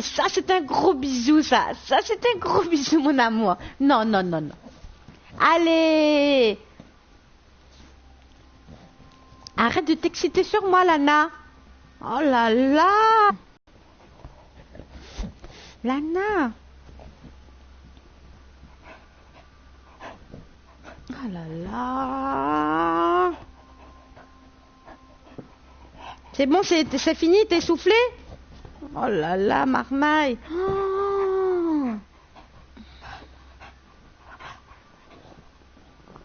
Ça, c'est un gros bisou, ça. Ça, c'est un gros bisou, mon amour. Non, non, non, non. Allez. Arrête de t'exciter sur moi, Lana. Oh là là. Lana. Oh là là. C'est bon, c'est fini, t'es soufflé? Oh là là, marmaille. Oh.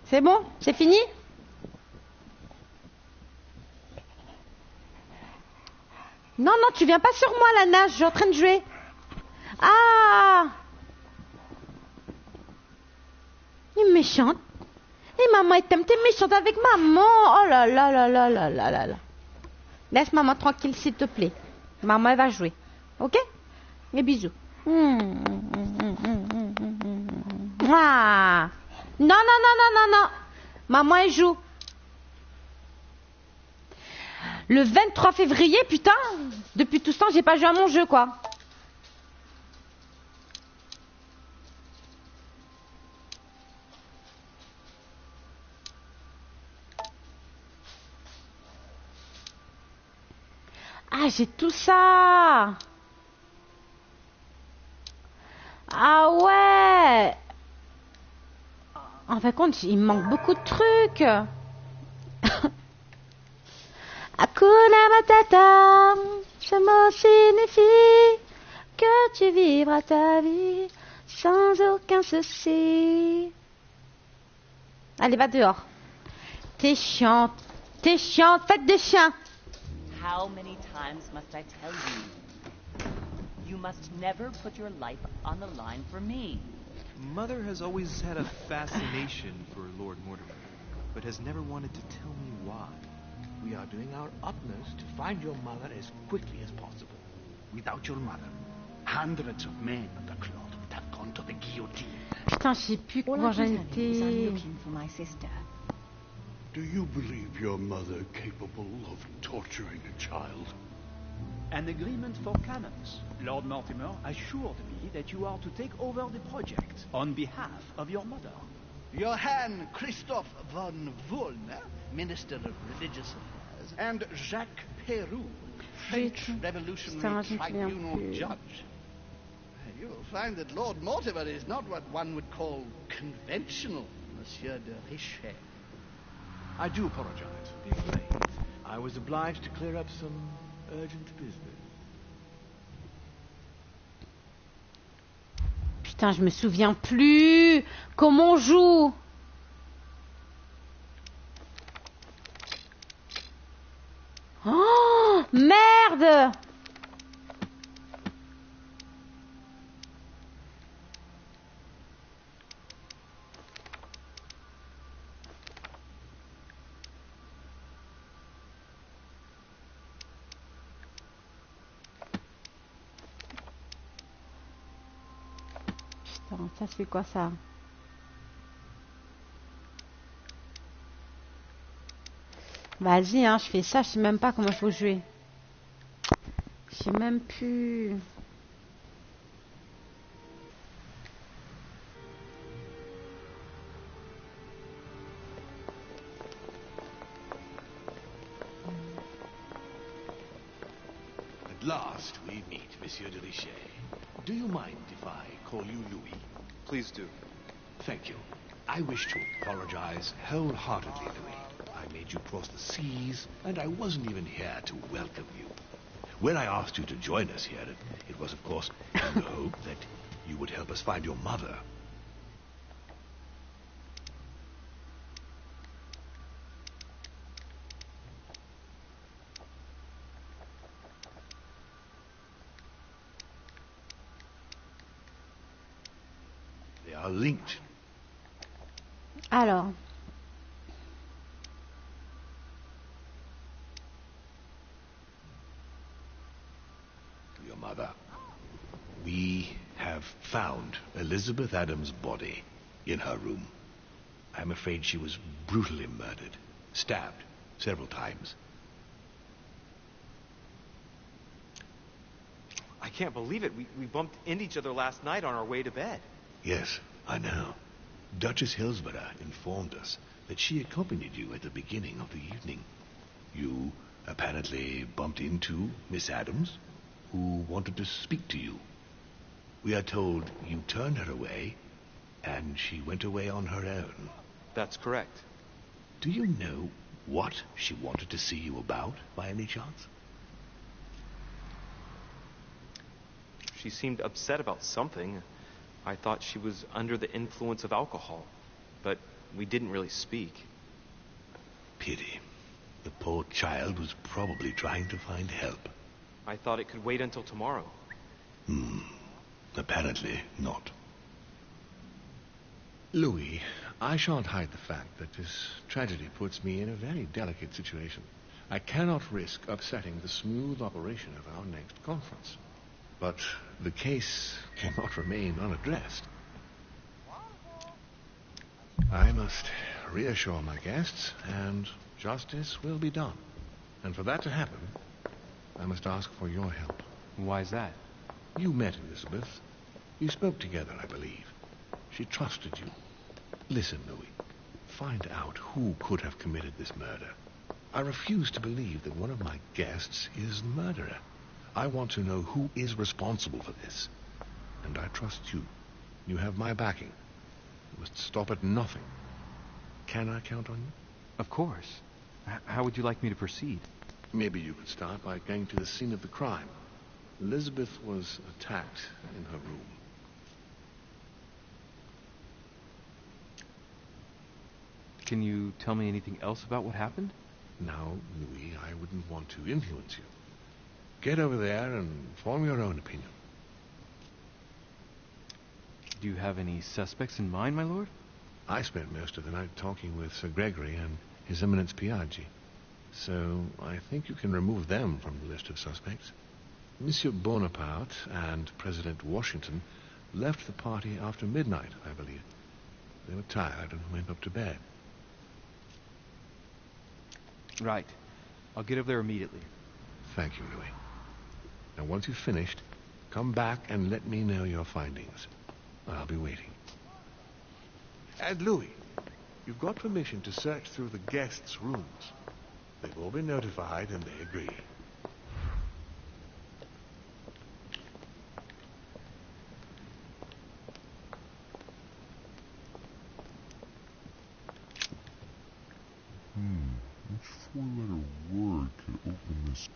C'est bon? C'est fini? Non, non, tu viens pas sur moi, Lana, je suis en train de jouer. Ah! Elle est méchante. Et maman, elle t'aime, t'es méchante avec maman. Oh là là là là là là là là. Laisse maman tranquille, s'il te plaît. Maman, elle va jouer. Ok? Et bisous. Ah. Non, non, non, non, non, non. Maman, elle joue. Le 23 février, putain. Depuis tout ce temps, j'ai pas joué à mon jeu, quoi. Ah, j'ai tout ça. Ah ouais. En fin de compte, il me manque beaucoup de trucs. Hakuna Matata, ce mot signifie que tu vivras ta vie sans aucun souci. Allez, va dehors. T'es chiante, faites des chiens. How many times must I tell you? You must never put your life on the line for me. Mother has always had a fascination for Lord Mortimer, but has never wanted to tell me why. We are doing our utmost to find your mother as quickly as possible. Without your mother, hundreds of men of the cloth would have gone to the guillotine. Putain, je sais plus comment j'en étais. Looking for my sister. Do you believe your mother capable of torturing a child? An agreement for cannons. Lord Mortimer assured me that you are to take over the project on behalf of your mother. Johann Christoph von Wollner, Minister of Religious Affairs, and Jacques Peroux, French Revolutionary Tribunal Judge. You will find that Lord Mortimer is not what one would call conventional, Monsieur de Richet. I do apologize for being late. I was obliged to clear up some urgent business. Putain, je me souviens plus. Comment on joue? Oh, merde! Putain, ça c'est quoi ça? Vas-y, hein, je fais ça, je sais même pas comment il faut jouer. Je sais même plus. At last we meet, Monsieur de Richet. Do you mind if I call you Louis? Please do. Thank you. I wish to apologize wholeheartedly, Louis. I made you cross the seas, and I wasn't even here to welcome you. When I asked you to join us here, it was, of course, in the hope that you would help us find your mother. They are linked. Alors. To your mother. We have found Elizabeth Adams' body in her room. I'm afraid she was brutally murdered, stabbed several times. I can't believe it. We bumped into each other last night on our way to bed. Yes, I know. Duchess Hillsborough informed us that she accompanied you at the beginning of the evening. You apparently bumped into Miss Adams, who wanted to speak to you. We are told you turned her away, and she went away on her own. That's correct. Do you know what she wanted to see you about, by any chance? She seemed upset about something. I thought she was under the influence of alcohol, but we didn't really speak. Pity. The poor child was probably trying to find help. I thought it could wait until tomorrow. Apparently not. Louis, I shan't hide the fact that this tragedy puts me in a very delicate situation. I cannot risk upsetting the smooth operation of our next conference. But the case cannot remain unaddressed. I must reassure my guests, and justice will be done. And for that to happen, I must ask for your help. Why is that? You met Elizabeth. You spoke together, I believe. She trusted you. Listen, Louis. Find out who could have committed this murder. I refuse to believe that one of my guests is the murderer. I want to know who is responsible for this. And I trust you. You have my backing. You must stop at nothing. Can I count on you? Of course. How would you like me to proceed? Maybe you could start by going to the scene of the crime. Elizabeth was attacked in her room. Can you tell me anything else about what happened? Now, Louis, I wouldn't want to influence you. Get over there and form your own opinion. Do you have any suspects in mind, my lord? I spent most of the night talking with Sir Gregory and His Eminence Piaggi. So I think you can remove them from the list of suspects. Monsieur Bonaparte and President Washington left the party after midnight, I believe. They were tired and went up to bed. Right. I'll get over there immediately. Thank you, Louis. Now, once you've finished, come back and let me know your findings. I'll be waiting. And Louis, you've got permission to search through the guests' rooms. They've all been notified and they agree. Which four-letter word could open this?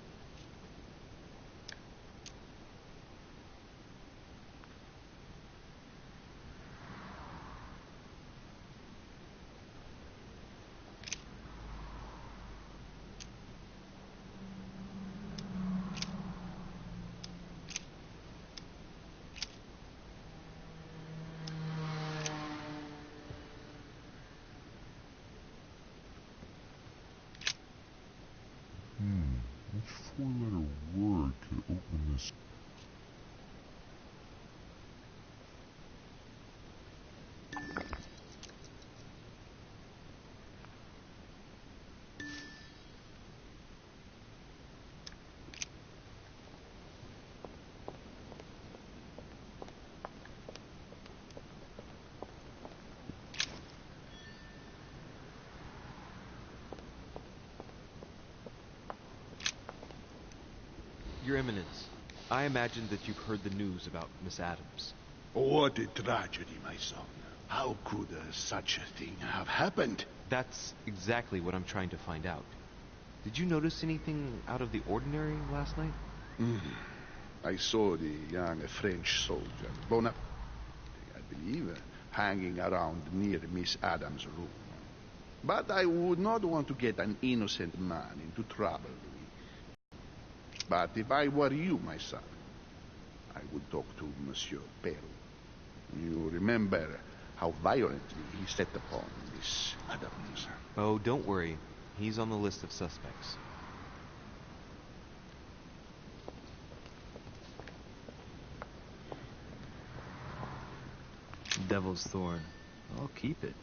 Which four-letter word could open this? Your Eminence, I imagine that you've heard the news about Miss Adams. What a tragedy, my son. How could such a thing have happened? That's exactly what I'm trying to find out. Did you notice anything out of the ordinary last night? I saw the young French soldier, Bonaparte, I believe, hanging around near Miss Adams' room. But I would not want to get an innocent man into trouble, Louis. But if I were you, my son, I would talk to Monsieur Peru. You remember how violently he set upon Miss Adams. Oh, don't worry. He's on the list of suspects. Devil's Thorn. I'll keep it.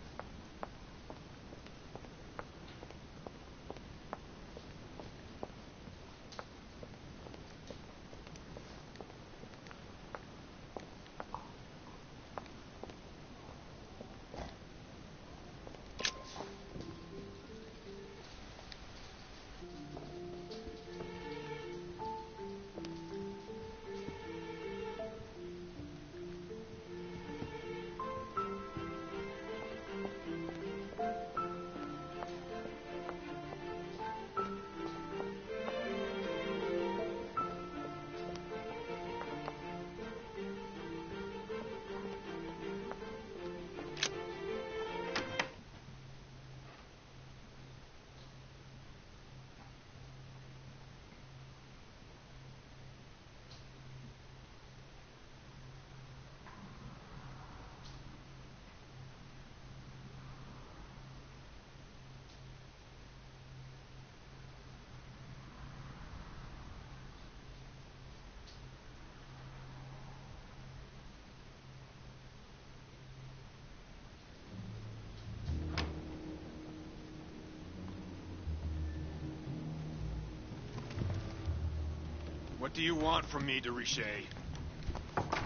What do you want from me, de Richet?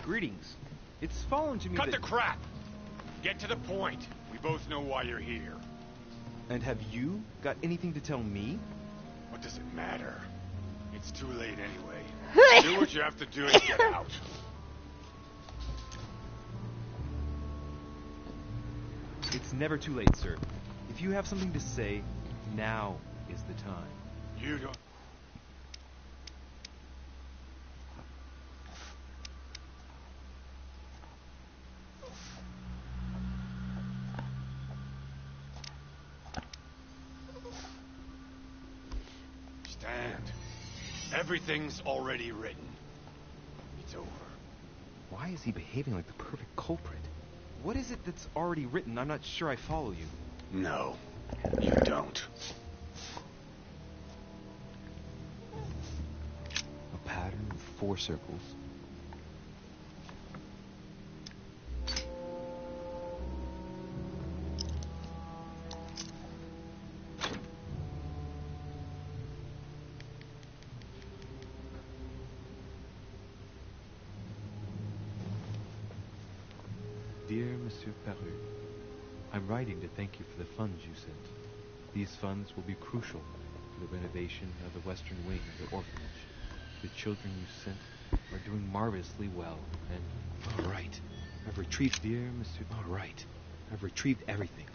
Greetings. It's fallen to me Cut that... the crap! Get to the point. We both know why you're here. And have you got anything to tell me? What does it matter? It's too late anyway. Do what you have to do and get out. It's never too late, sir. If you have something to say, now is the time. You don't... Stand. Everything's already written. It's over. Why is he behaving like the perfect culprit? What is it that's already written? I'm not sure I follow you. No, you don't. A pattern of 4 circles. Dear Monsieur Peru, I'm writing to thank you for the funds you sent. These funds will be crucial to the renovation of the western wing of the orphanage. The children you sent are doing marvelously well, and... All right. I've retrieved... Dear Monsieur... All right. I've retrieved everything.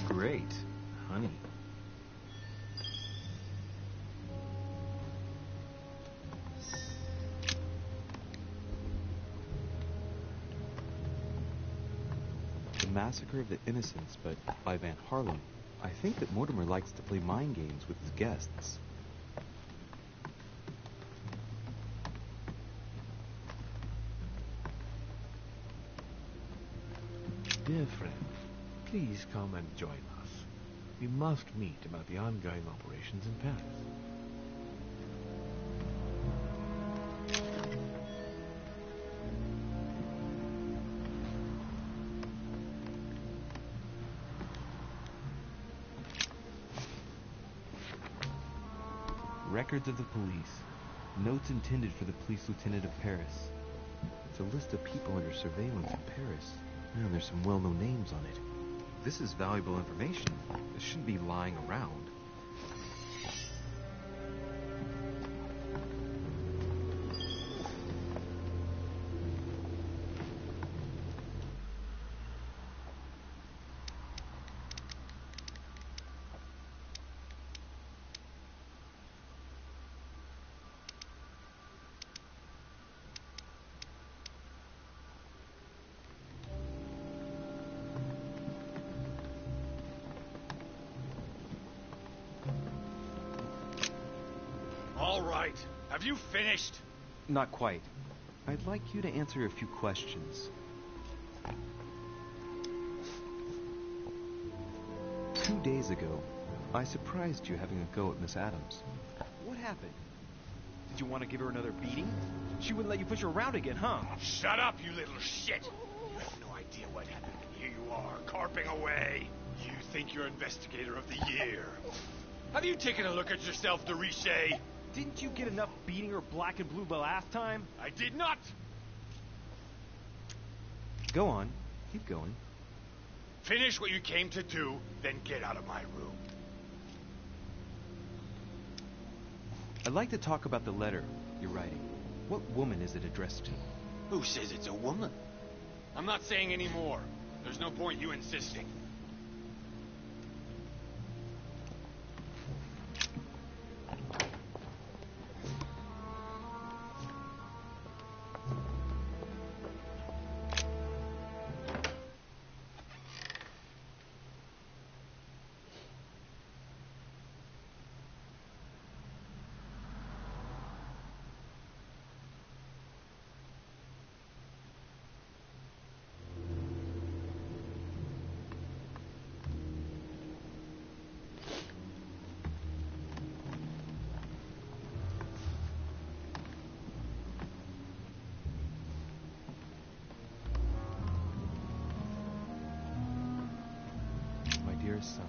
Great. Honey. The Massacre of the Innocents, but by Van Harlem. I think that Mortimer likes to play mind games with his guests. Dear friend, please come and join us. We must meet about the ongoing operations in Paris. Records of the police. Notes intended for the police lieutenant of Paris. It's a list of people under surveillance in Paris. And there's some well-known names on it. This is valuable information. This shouldn't be lying around. All right. Have you finished? Not quite. I'd like you to answer a few questions. 2 days ago, I surprised you having a go at Miss Adams. What happened? Did you want to give her another beating? She wouldn't let you push her around again, huh? Shut up, you little shit! You have no idea what happened. Here you are, carping away. You think you're investigator of the year. Have you taken a look at yourself, de Richet? Didn't you get enough beating her black and blue the last time? I did not! Go on. Keep going. Finish what you came to do, then get out of my room. I'd like to talk about the letter you're writing. What woman is it addressed to? Who says it's a woman? I'm not saying any more. There's no point you insisting. Dear son,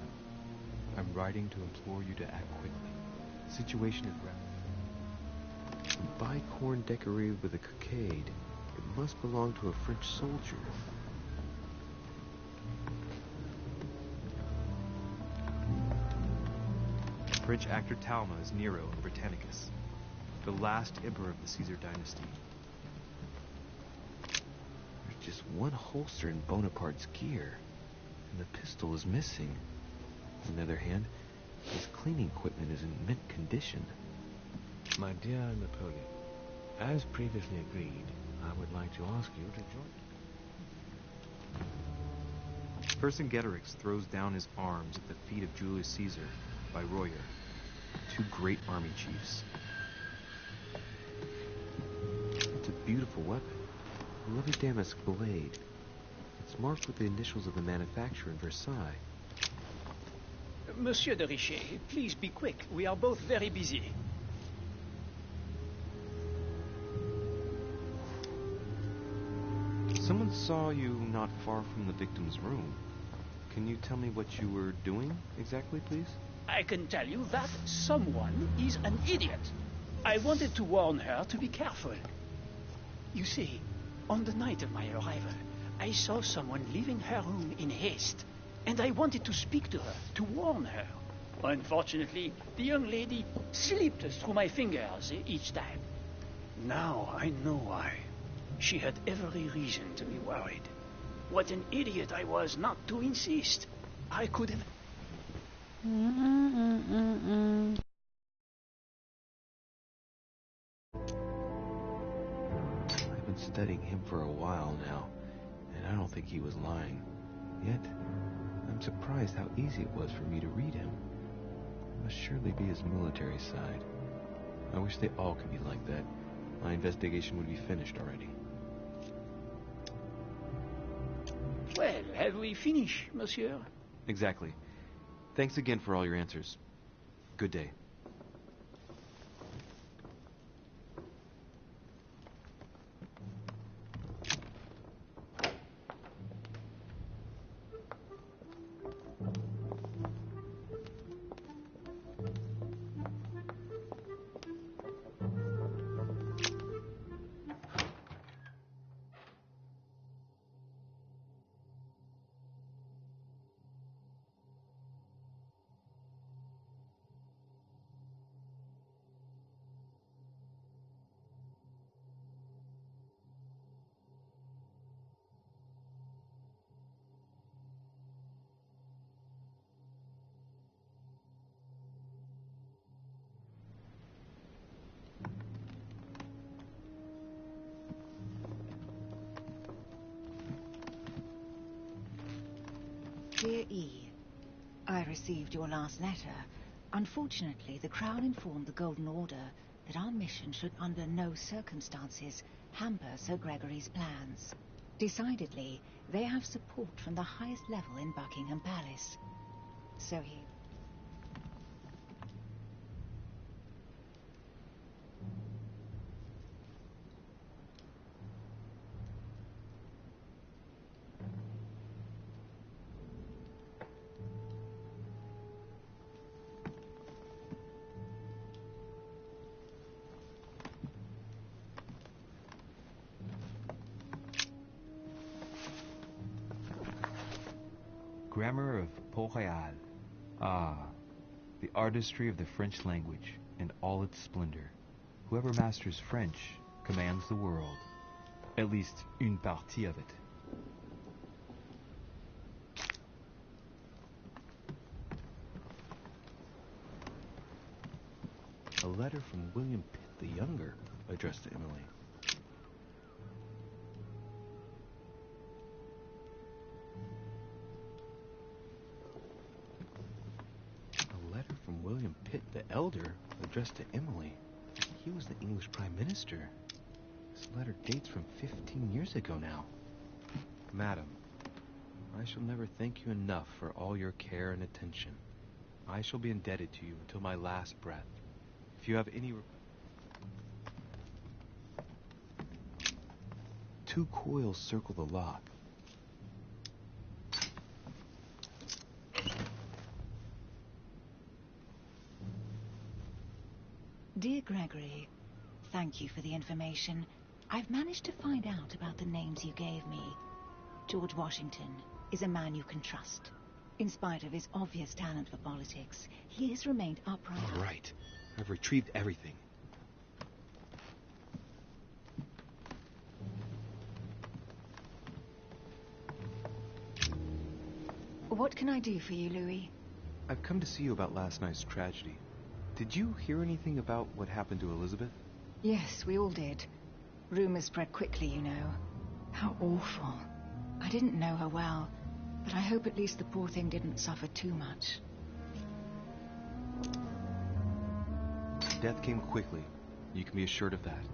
I'm writing to implore you to act quickly. The situation is rapid. A bicorn decorated with a cockade. It must belong to a French soldier. French actor Talma is Nero in Britannicus, the last emperor of the Caesar dynasty. There's just one holster in Bonaparte's gear, and the pistol is missing. On the other hand, his cleaning equipment is in mint condition. My dear Napoleon, as previously agreed, I would like to ask you to join. Vercingetorix throws down his arms at the feet of Julius Caesar by Royer, two great army chiefs. It's a beautiful weapon. A lovely damask blade. It's marked with the initials of the manufacturer in Versailles. Monsieur de Richet, please be quick. We are both very busy. Someone saw you not far from the victim's room. Can you tell me what you were doing exactly, please? I can tell you that someone is an idiot. I wanted to warn her to be careful. You see, on the night of my arrival, I saw someone leaving her room in haste, and I wanted to speak to her, to warn her. Unfortunately, the young lady slipped through my fingers each time. Now I know why. She had every reason to be worried. What an idiot I was not to insist. I could have... I've been studying him for a while now, and I don't think he was lying. Yet, I'm surprised how easy it was for me to read him. It must surely be his military side. I wish they all could be like that. My investigation would be finished already. Well, have we finished, monsieur? Exactly. Thanks again for all your answers. Good day. Dear E, I received your last letter. Unfortunately, the Crown informed the Golden Order that our mission should under no circumstances hamper Sir Gregory's plans. Decidedly, they have support from the highest level in Buckingham Palace. So he... Grammar of Port-Royal. Ah, the artistry of the French language and all its splendor. Whoever masters French commands the world. At least, une partie of it. A letter from William Pitt the Younger, addressed to Emily. A letter from William Pitt the Elder, addressed to Emily. He was the English Prime Minister. This letter dates from 15 years ago now. Madam, I shall never thank you enough for all your care and attention. I shall be indebted to you until my last breath. If you have any... Two coils circle the lock. Dear Gregory, thank you for the information. I've managed to find out about the names you gave me. George Washington is a man you can trust. In spite of his obvious talent for politics, he has remained upright. All right. I've retrieved everything. What can I do for you, Louis? I've come to see you about last night's tragedy. Did you hear anything about what happened to Elizabeth? Yes, we all did. Rumors spread quickly, you know. How awful. I didn't know her well, but I hope at least the poor thing didn't suffer too much. Death came quickly. You can be assured of that.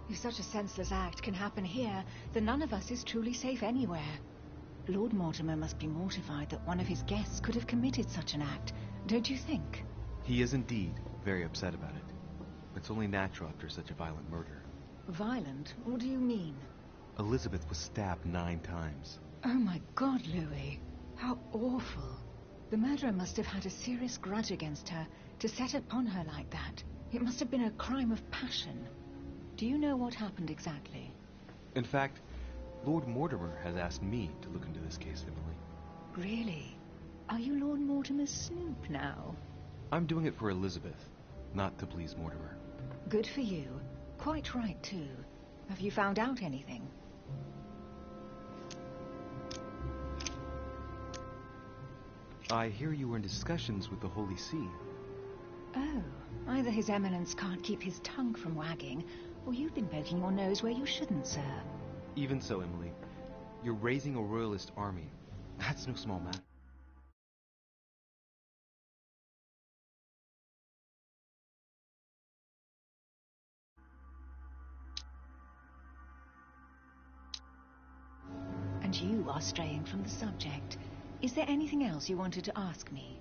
If such a senseless act can happen here, then none of us is truly safe anywhere. Lord Mortimer must be mortified that one of his guests could have committed such an act, don't you think? He is indeed very upset about it. It's only natural after such a violent murder. Violent? What do you mean? Elizabeth was stabbed 9 times. Oh my God, Louis. How awful. The murderer must have had a serious grudge against her to set upon her like that. It must have been a crime of passion. Do you know what happened exactly? In fact, Lord Mortimer has asked me to look into this case, Emily. Really? Are you Lord Mortimer's snoop now? I'm doing it for Elizabeth, not to please Mortimer. Good for you. Quite right, too. Have you found out anything? I hear you were in discussions with the Holy See. Oh, either His Eminence can't keep his tongue from wagging, or you've been poking your nose where you shouldn't, sir. Even so, Emily, you're raising a royalist army. That's no small matter. And you are straying from the subject. Is there anything else you wanted to ask me?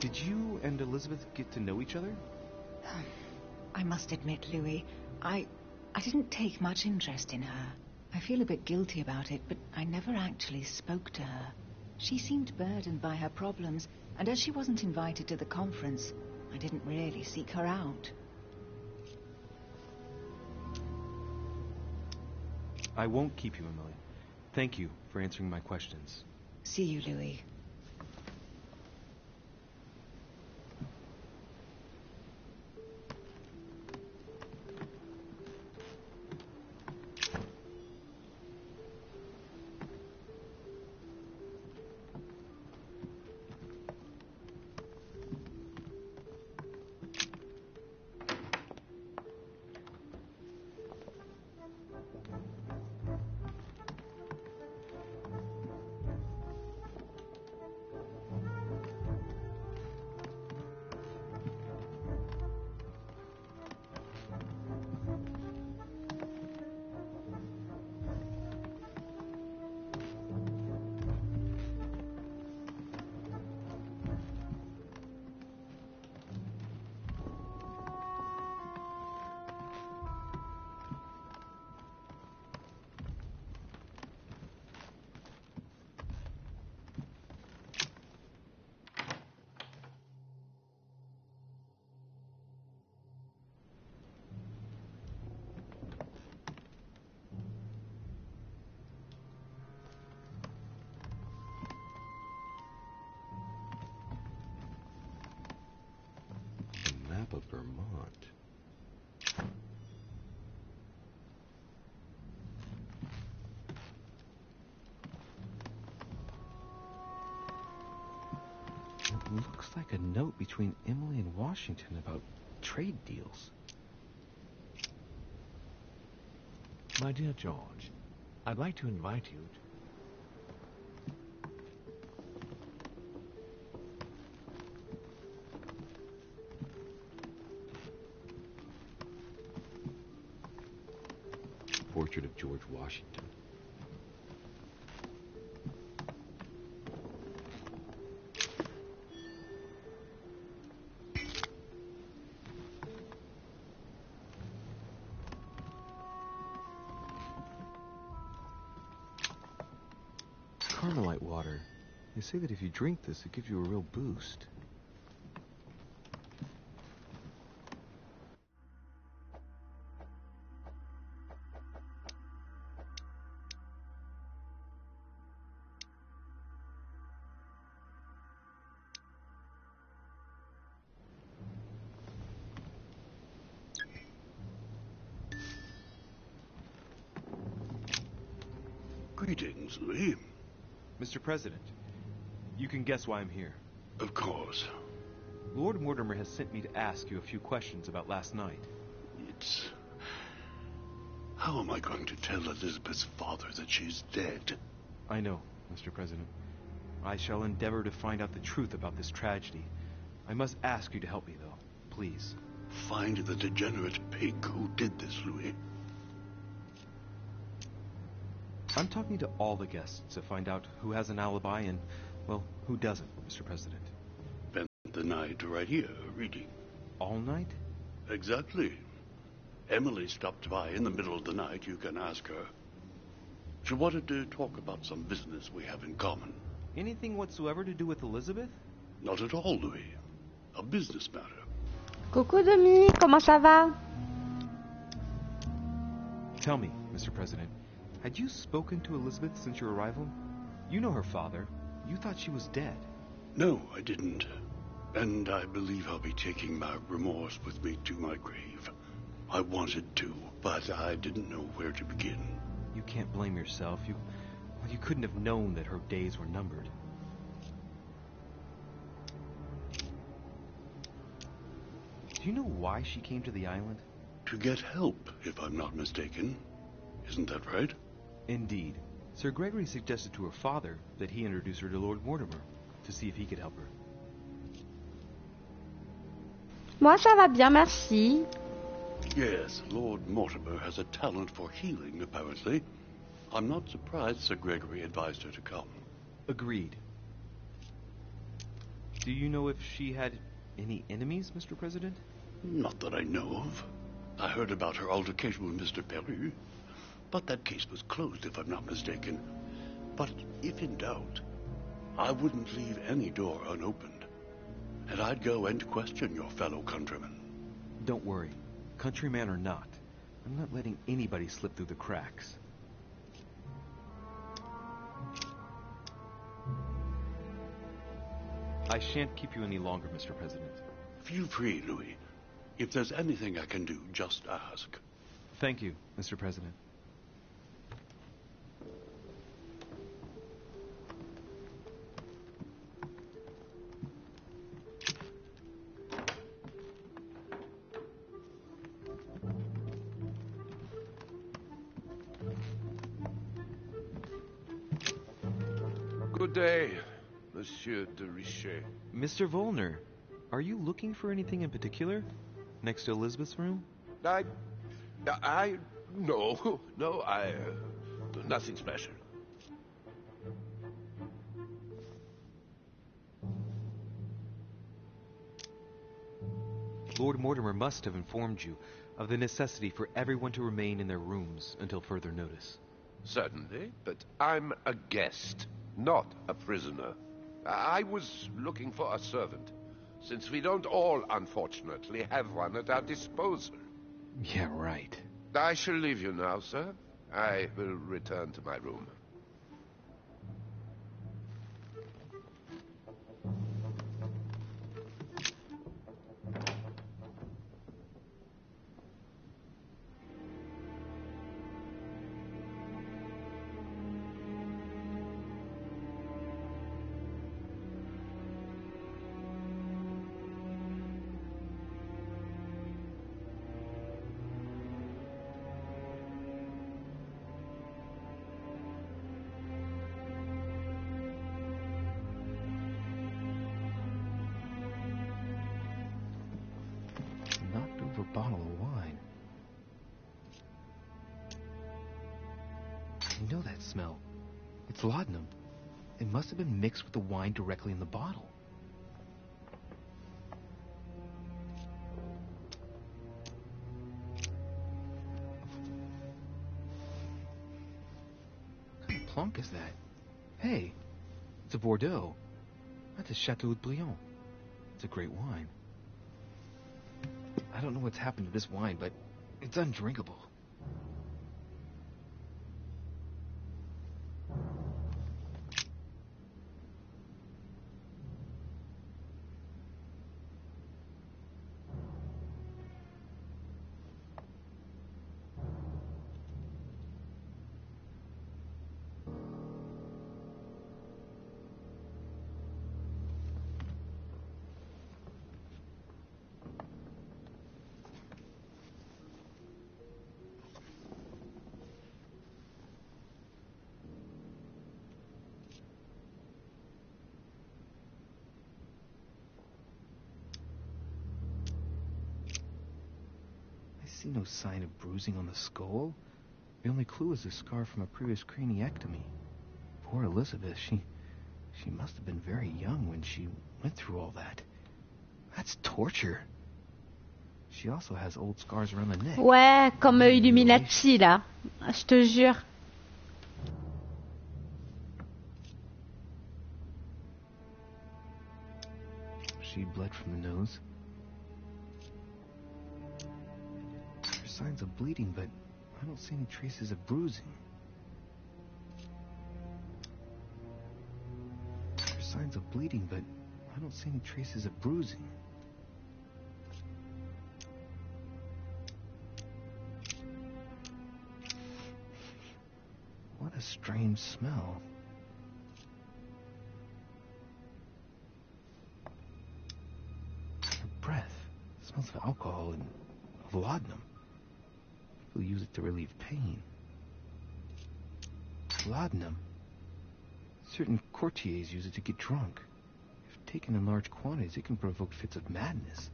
Did you and Elizabeth get to know each other? I must admit, Louis, I didn't take much interest in her. I feel a bit guilty about it, but I never actually spoke to her. She seemed burdened by her problems, and as she wasn't invited to the conference, I didn't really seek her out. I won't keep you, Emily. Thank you for answering my questions. See you, Louis. Of Vermont. It looks like a note between Emily and Washington about trade deals. My dear George, I'd like to invite you to... Portrait of George Washington. Carmelite water. They say that if you drink this, it gives you a real boost. Greetings, Louis. Mr. President, you can guess why I'm here. Of course. Lord Mortimer has sent me to ask you a few questions about last night. It's... How am I going to tell Elizabeth's father that she's dead? I know, Mr. President. I shall endeavor to find out the truth about this tragedy. I must ask you to help me, though. Please. Find the degenerate pig who did this, Louis. I'm talking to all the guests to find out who has an alibi and, well, who doesn't, Mr. President. Spent the night right here, reading. All night? Exactly. Emily stopped by in the middle of the night. You can ask her. She wanted to talk about some business we have in common. Anything whatsoever to do with Elizabeth? Not at all, Louis. A business matter. Coucou Demi, comment ça va? Tell me, Mr. President, had you spoken to Elizabeth since your arrival? You know her father. You thought she was dead. No, I didn't. And I believe I'll be taking my remorse with me to my grave. I wanted to, but I didn't know where to begin. You can't blame yourself. You couldn't have known that her days were numbered. Do you know why she came to the island? To get help, if I'm not mistaken. Isn't that right? Indeed. Sir Gregory suggested to her father that he introduce her to Lord Mortimer to see if he could help her. Moi, ça va bien, merci. Yes, Lord Mortimer has a talent for healing, apparently. I'm not surprised Sir Gregory advised her to come. Agreed. Do you know if she had any enemies, Mr. President? Not that I know of. I heard about her altercation with Mr. Peru, but that case was closed, if I'm not mistaken. But if in doubt, I wouldn't leave any door unopened, and I'd go and question your fellow countrymen. Don't worry. Countryman or not, I'm not letting anybody slip through the cracks. I shan't keep you any longer, Mr. President. Feel free, Louis. If there's anything I can do, just ask. Thank you, Mr. President. Good day, Monsieur de Richet. Mr. Volner, are you looking for anything in particular? Next to Elizabeth's room? No, nothing special. Lord Mortimer must have informed you of the necessity for everyone to remain in their rooms until further notice. Certainly, but I'm a guest, not a prisoner. I was looking for a servant, since we don't all, unfortunately, have one at our disposal. Yeah, right. I shall leave you now, sir. I will return to my room. Bottle of wine. I know that smell. It's laudanum. It must have been mixed with the wine directly in the bottle. What kind of plonk is that? Hey, it's a Bordeaux. That's a Chateau de Brion. It's a great wine. I don't know what's happened to this wine, but it's undrinkable. see no sign of bruising on the skull. The only clue is a scar from a previous craniectomy. Poor Elizabeth, she must have been very young when she went through all that. That's torture. She also has old scars around the neck. Ouais, comme Illuminati, là. Je te jure. She bled from the nose. There's signs of bleeding, but I don't see any traces of bruising. There's signs of bleeding, but I don't see any traces of bruising. What a strange smell. Her breath smells of alcohol and of laudanum. People use it to relieve pain. Laudanum. Certain courtiers use it to get drunk. If taken in large quantities, it can provoke fits of madness.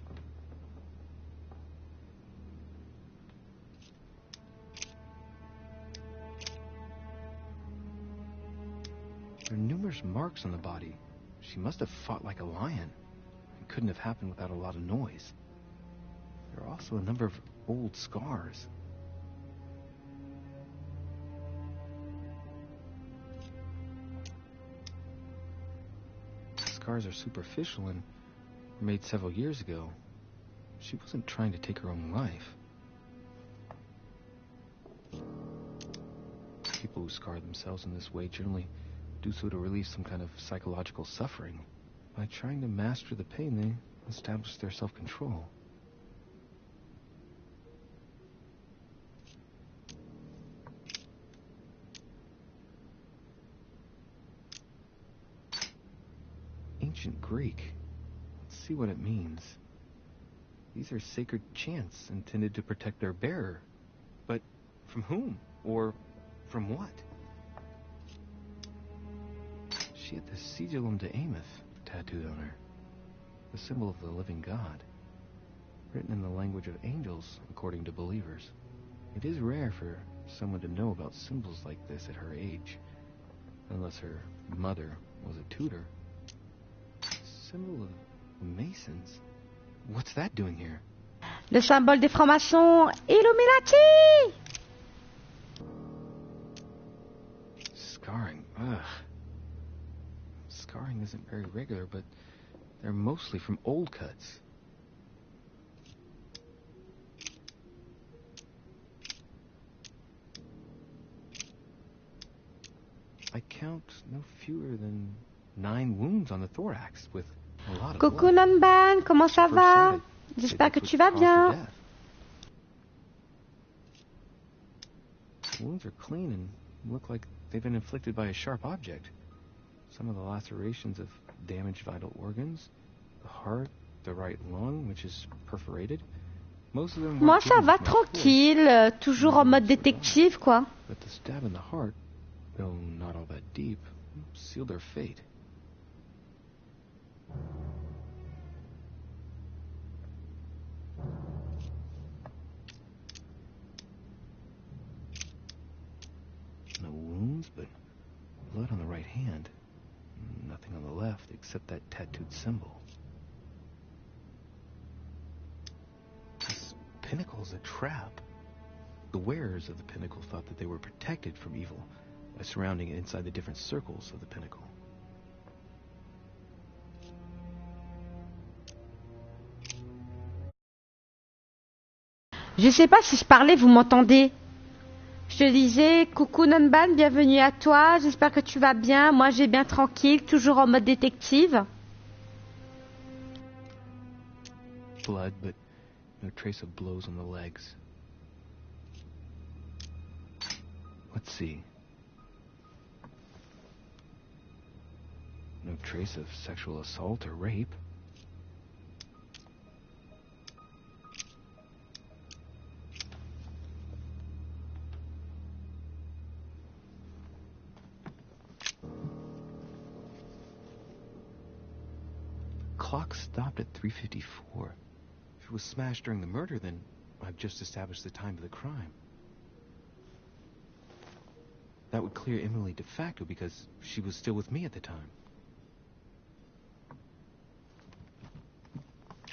There are numerous marks on the body. She must have fought like a lion. It couldn't have happened without a lot of noise. There are also a number of old scars. The scars are superficial and were made several years ago. She wasn't trying to take her own life. People who scar themselves in this way generally do so to relieve some kind of psychological suffering. By trying to master the pain, they establish their self-control. Ancient Greek. Let's see what it means. These are sacred chants intended to protect their bearer. But from whom? Or from what? She had the Sigillum de Ameth tattooed on her, the symbol of the living God, written in the language of angels, according to believers. It is rare for someone to know about symbols like this at her age, unless her mother was a tutor. Symbol of Masons? What's that doing here? Le symbole des francs-maçons, Illuminati! Scarring, ugh. Scarring isn't very regular, but they're mostly from old cuts. I count no fewer than 9 wounds on the thorax, with a lot of Coucou blood. Nanban, comment ça First va? sight, J'espère que it tu was vas caused her bien. death. Wounds are clean and look like they've been inflicted by a sharp object. Some of the lacerations have damaged vital organs, the heart, the right lung, which is perforated. Most of them Moi weren't ça given va with much force, tranquille, toujours en mode détective quoi. but the stab in the heart, though not all that deep, sealed their fate. No wounds, but blood on the right hand. Nothing on the left except that tattooed symbol. This pinnacle's a trap. The wearers of the pinnacle thought that they were protected from evil by surrounding it inside the different circles of the pinnacle. Je sais pas si je parlais, vous m'entendez? Je te disais, coucou Nanban, bienvenue à toi, j'espère que tu vas bien. Moi j'ai bien tranquille, toujours en mode détective. Blood, but no trace of blows on the legs. Let's see. No trace of sexual assault or rape. Clock stopped at 3:54. If it was smashed during the murder, then I've just established the time of the crime. That would clear Emily de facto because she was still with me at the time.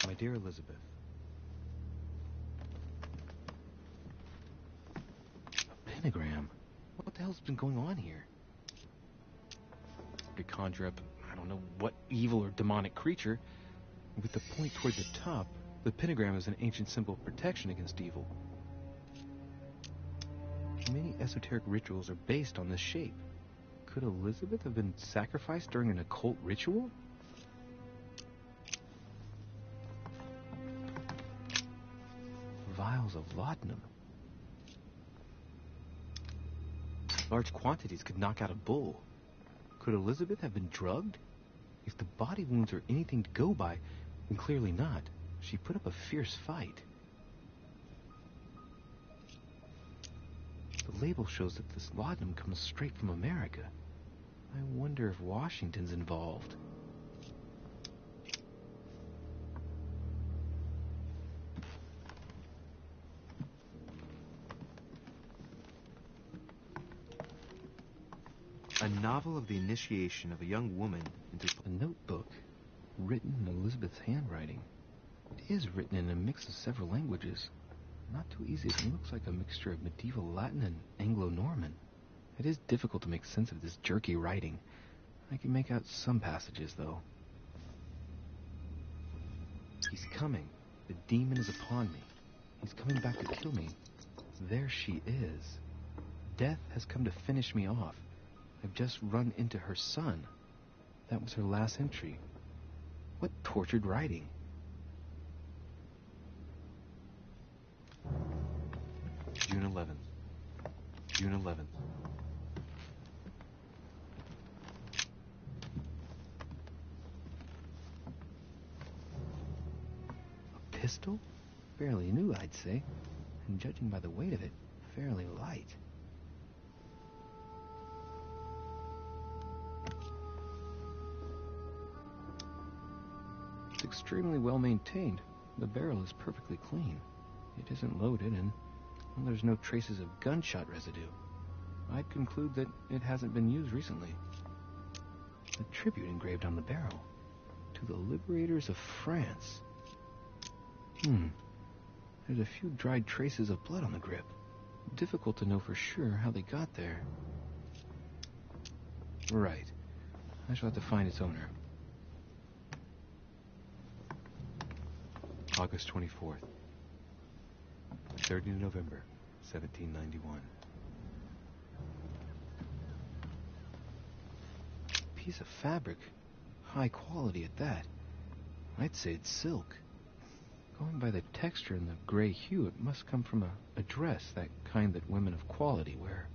My dear Elizabeth. A pentagram? What the hell's been going on here? You conjure up, I don't know what evil or demonic creature. With the point toward the top, the pentagram is an ancient symbol of protection against evil. Many esoteric rituals are based on this shape. Could Elizabeth have been sacrificed during an occult ritual? Vials of laudanum. Large quantities could knock out a bull. Could Elizabeth have been drugged? If the body wounds are anything to go by, then clearly not. She put up a fierce fight. The label shows that this laudanum comes straight from America. I wonder if Washington's involved. A novel of the initiation of a young woman into... A notebook written in Elizabeth's handwriting. It is written in a mix of several languages. Not too easy. It looks like a mixture of medieval Latin and Anglo-Norman. It is difficult to make sense of this jerky writing. I can make out some passages, though. He's coming. The demon is upon me. He's coming back to kill me. There she is. Death has come to finish me off. I've just run into her son. That was her last entry. What tortured writing. June 11th. June 11th. A pistol? Fairly new, I'd say. And judging by the weight of it, fairly light. It's extremely well maintained. The barrel is perfectly clean. It isn't loaded, and there's no traces of gunshot residue. I'd conclude that it hasn't been used recently. A tribute engraved on the barrel. To the liberators of France. There's a few dried traces of blood on the grip. Difficult to know for sure how they got there. Right. I shall have to find its owner. August 24th. 30 November, 1791. Piece of fabric. High quality at that. I'd say it's silk. Going by the texture and the gray hue, it must come from a dress, that kind that women of quality wear.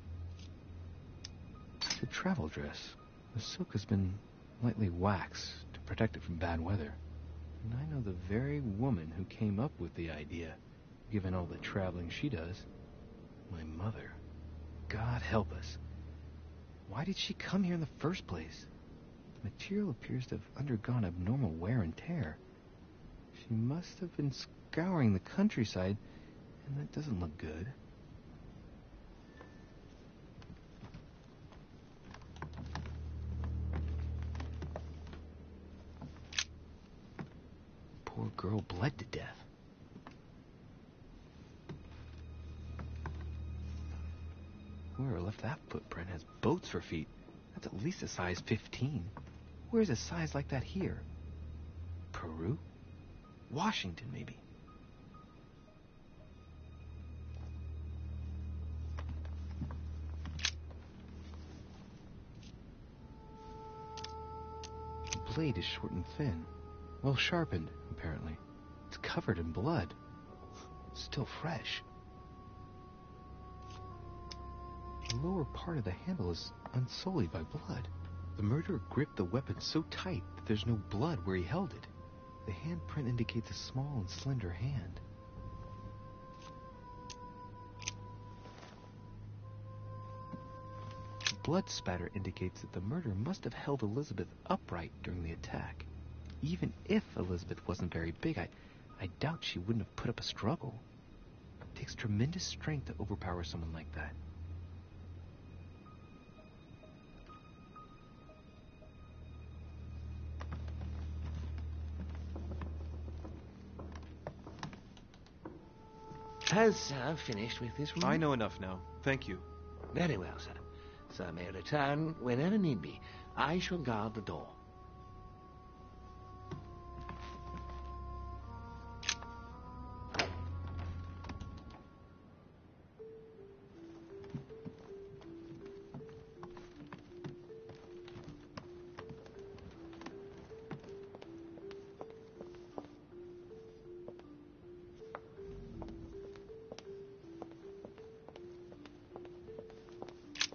It's a travel dress. The silk has been lightly waxed to protect it from bad weather. And I know the very woman who came up with the idea, given all the traveling she does. My mother. God help us. Why did she come here in the first place? The material appears to have undergone abnormal wear and tear. She must have been scouring the countryside, and that doesn't look good. Poor girl bled to death. Whoever left that footprint has boats for feet. That's at least a size 15. Where's a size like that here? Peru? Washington, maybe. The blade is short and thin. Well sharpened, apparently. It's covered in blood. Still fresh. The lower part of the handle is unsullied by blood. The murderer gripped the weapon so tight that there's no blood where he held it. The handprint indicates a small and slender hand. The blood spatter indicates that the murderer must have held Elizabeth upright during the attack. Even if Elizabeth wasn't very big, I doubt she wouldn't have put up a struggle. takes tremendous strength to overpower someone like that. Has Sir finished with this room? I know enough now. Thank you. Very well, sir. Sir may return whenever need be. I shall guard the door.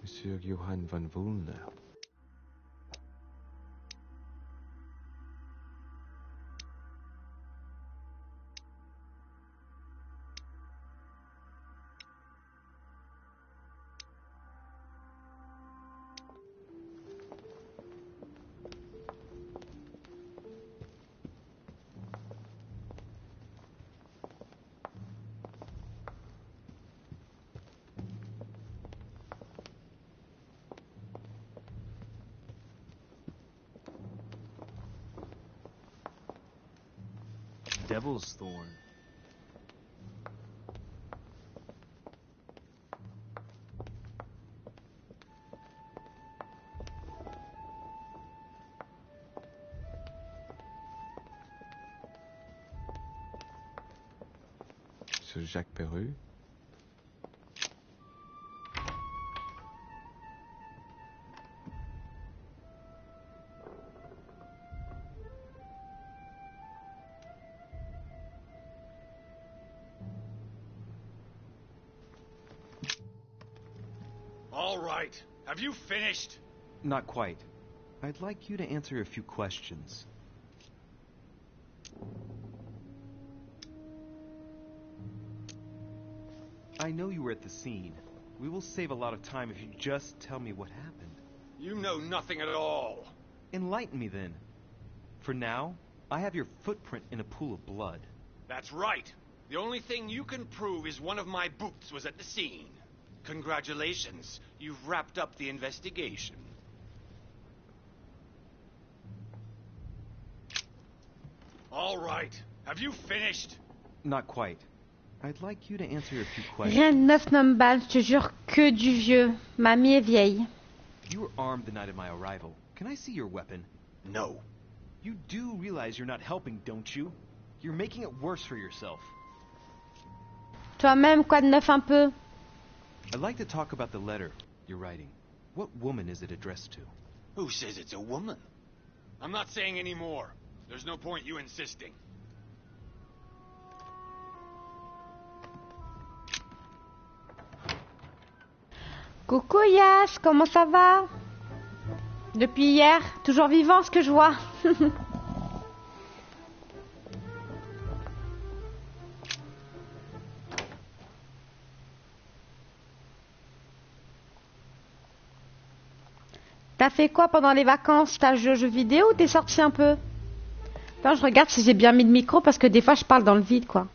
Monsieur Johann von Wulner. Devil's Thorn. Sir Jacques Peru. All right. Have you finished? Not quite. I'd like you to answer a few questions. I know you were at the scene. We will save a lot of time if you just tell me what happened. You know nothing at all. Enlighten me then. For now, I have your footprint in a pool of blood. That's right. The only thing you can prove is one of my boots was at the scene. Congratulations. You've wrapped up the investigation. All right. Have you finished? Not quite. I'd like you to answer a few questions. Rien de neuf, Numbal, je te jure que du vieux. Mamie est vieille. You were armed the night of my arrival. Can I see your weapon? No. You do realize you're not helping, don't you? You're making it worse for yourself. Toi-même, quoi de neuf un peu? I'd like to talk about the letter you're writing. What woman is it addressed to? Who says it's a woman? I'm not saying any more. There's no point you insisting. Coucou Yash, comment ça va? Depuis hier, toujours vivant ce que je vois. T'as fait quoi pendant les vacances? T'as joué aux jeux vidéo ou t'es sorti un peu? Attends, je regarde si j'ai bien mis le micro parce que des fois je parle dans le vide, quoi.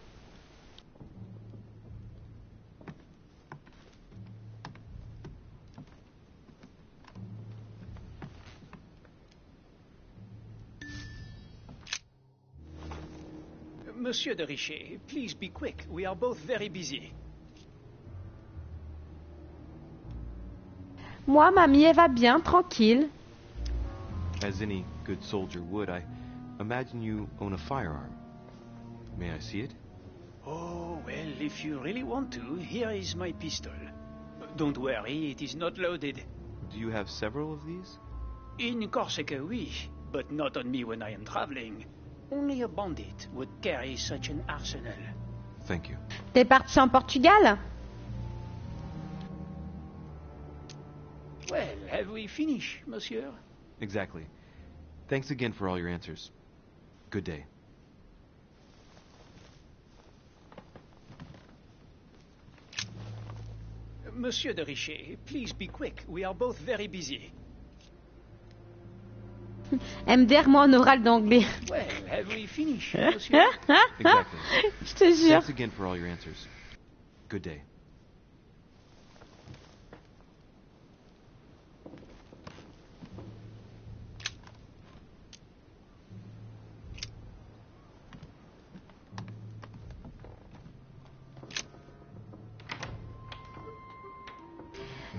Monsieur de Richet, please be quick. We are both very busy. Moi, mamie, elle va bien, tranquille. As any good soldier would, I imagine you own a firearm. May I see it? Oh, well, if you really want to, here is my pistol. Don't worry, it is not loaded. Do you have several of these? In Corsica, oui, but not on me when I am traveling. Only a bandit would carry such an arsenal. Thank you. T'es parti en Portugal? Well, have we finished, monsieur? Exactly. Thanks again for all your answers. Good day. Monsieur de Richet, please be quick. We are both very busy. MDR, moi en oral d'anglais. Well, have we finished, monsieur? Exactly. Je te jure. Thanks again for all your answers. Good day.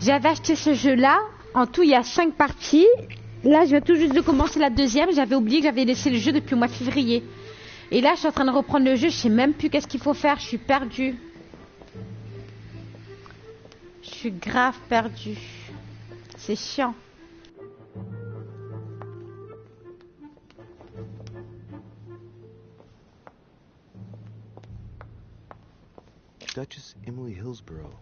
J'avais acheté ce jeu-là. En tout, il y a 5 parties. Là, je viens tout juste de commencer la deuxième. J'avais oublié que j'avais laissé le jeu depuis le mois de février. Et là, je suis en train de reprendre le jeu. Je sais même plus qu'est-ce qu'il faut faire. Je suis perdue. Je suis grave perdue. C'est chiant. Duchess Emily Hillsborough.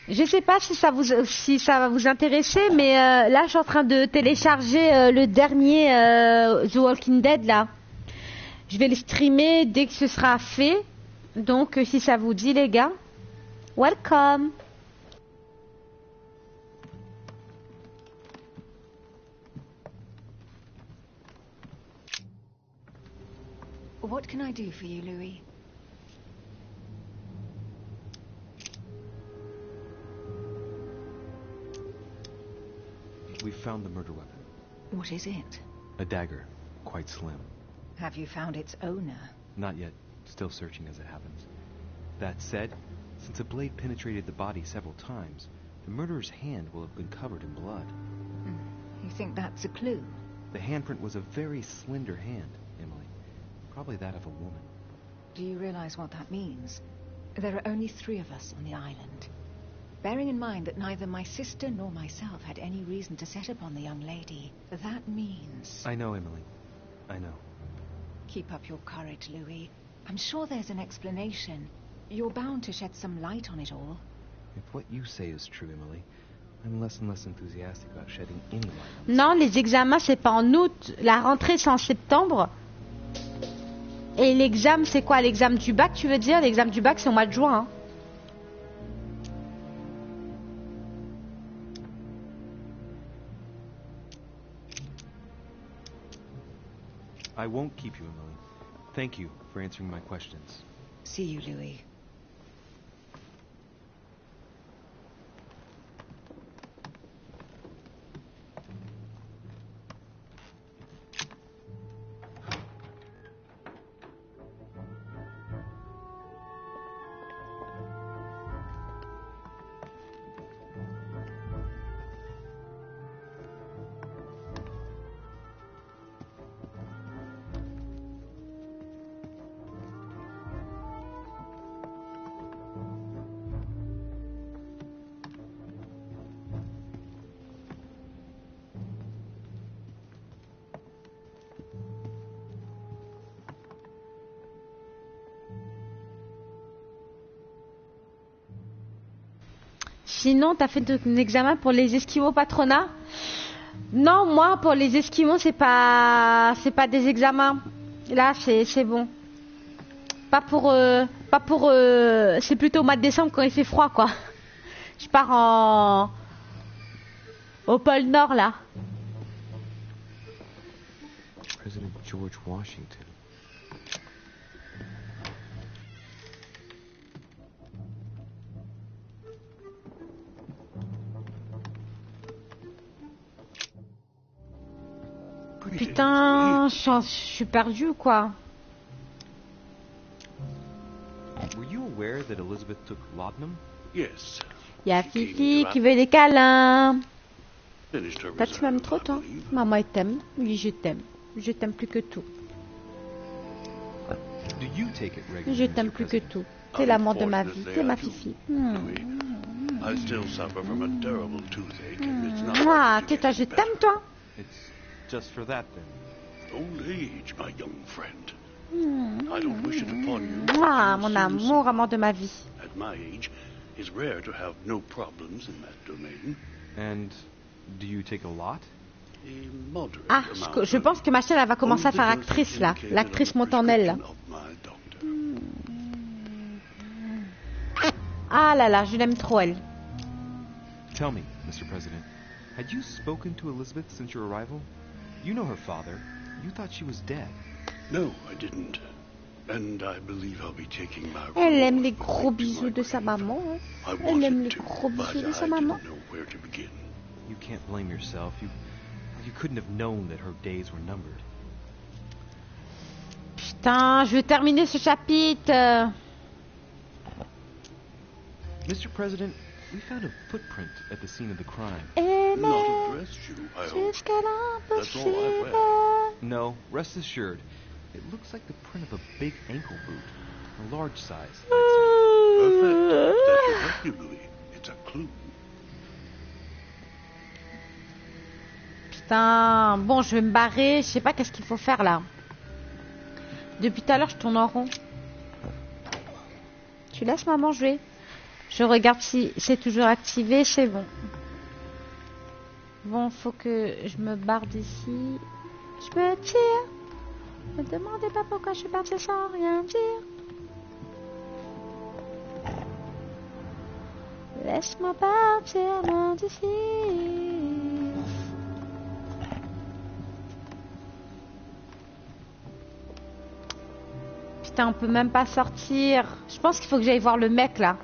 Je sais pas si ça va vous intéresser, mais là, je suis en train de télécharger le dernier The Walking Dead, là. Je vais le streamer dès que ce sera fait. Donc, si ça vous dit, les gars, welcome. What can I do for you, Louis? We found the murder weapon. What is it? A dagger, quite slim. Have you found its owner? Not yet. Still searching as it happens. That said, since the blade penetrated the body several times, the murderer's hand will have been covered in blood. You think that's a clue? The handprint was a very slender hand, Emily. Probably that of a woman. Do you realize what that means? There are only 3 of us on the island. Bearing in mind that neither my sister nor myself had any reason to set upon the young lady, that means... I know, Emily. I know. Keep up your courage, Louis. I'm sure there's an explanation. You're bound to shed some light on it all. If what you say is true, Emily, I'm less and less enthusiastic about shedding any light. Non, les examens, c'est pas en août. La rentrée, c'est en septembre. Et l'examen, c'est quoi? L'examen du bac, tu veux dire? L'examen du bac, c'est au mois de juin. Hein. I won't keep you, Emily. Thank you for answering my questions. See you, Louis. Sinon, t'as fait un examen pour les Esquimaux patronat? Non, moi, pour les Esquimaux, c'est pas des examens. Là, c'est bon. Pas pour, c'est plutôt au mois de décembre quand il fait froid, quoi. Je pars au pôle Nord, là. President George Washington. Putain, je suis perdu ou quoi? Were you aware that Elizabeth took laudanum? Yes. Il y a Fifi qui veut des câlins. Toi, tu m'aimes trop, toi? Maman, elle t'aime. Oui, je t'aime. Je t'aime plus que tout. Do you take it regularly, Je t'aime plus que tout. T'es l'amour de ma vie. T'es ma Fifi. I still suffer from a terrible toothache, and it's not. Moi, toi, je t'aime, toi. It's just for that, then. Old age, my young friend. I don't wish it upon you. Moi, mon amour, amour de ma vie. At my age, it's rare to have no problems in that domain. And do you take a lot? A moderate Ah, amount je pense que ma chaîne, elle va commencer à faire actrice, là. L'actrice monte en elle, là. of my doctor. Ah là là, je l'aime trop, elle. Tell me, Mr. President, Had you spoken to Elizabeth since your arrival? You know her father. You thought she was dead. No, I didn't. And I believe I'll be taking my Elle aime les gros bisous de sa maman. Hein. Elle aime les gros bisous de sa maman. You can't blame yourself. You couldn't have known that her days were numbered. Putain, je veux terminer ce chapitre. Mr. President, we found a footprint at the scene of the crime. Not addressed you, I hope. That's all I wear. No, rest assured. It looks like the print of a big ankle boot, a large size. Perfect. That should help you, Louis. It's a clue. Putain, bon, je vais me barrer. Je sais pas qu'est-ce qu'il faut faire là. Depuis tout à l'heure, je tourne en rond. Tu laisses maman jouer. Je regarde si c'est toujours activé. C'est bon. Bon, faut que je me barre d'ici. Je me tire. Ne me demandez pas pourquoi je suis partie sans rien dire. Laisse-moi partir loin d'ici. Putain, on peut même pas sortir. Je pense qu'il faut que j'aille voir le mec là.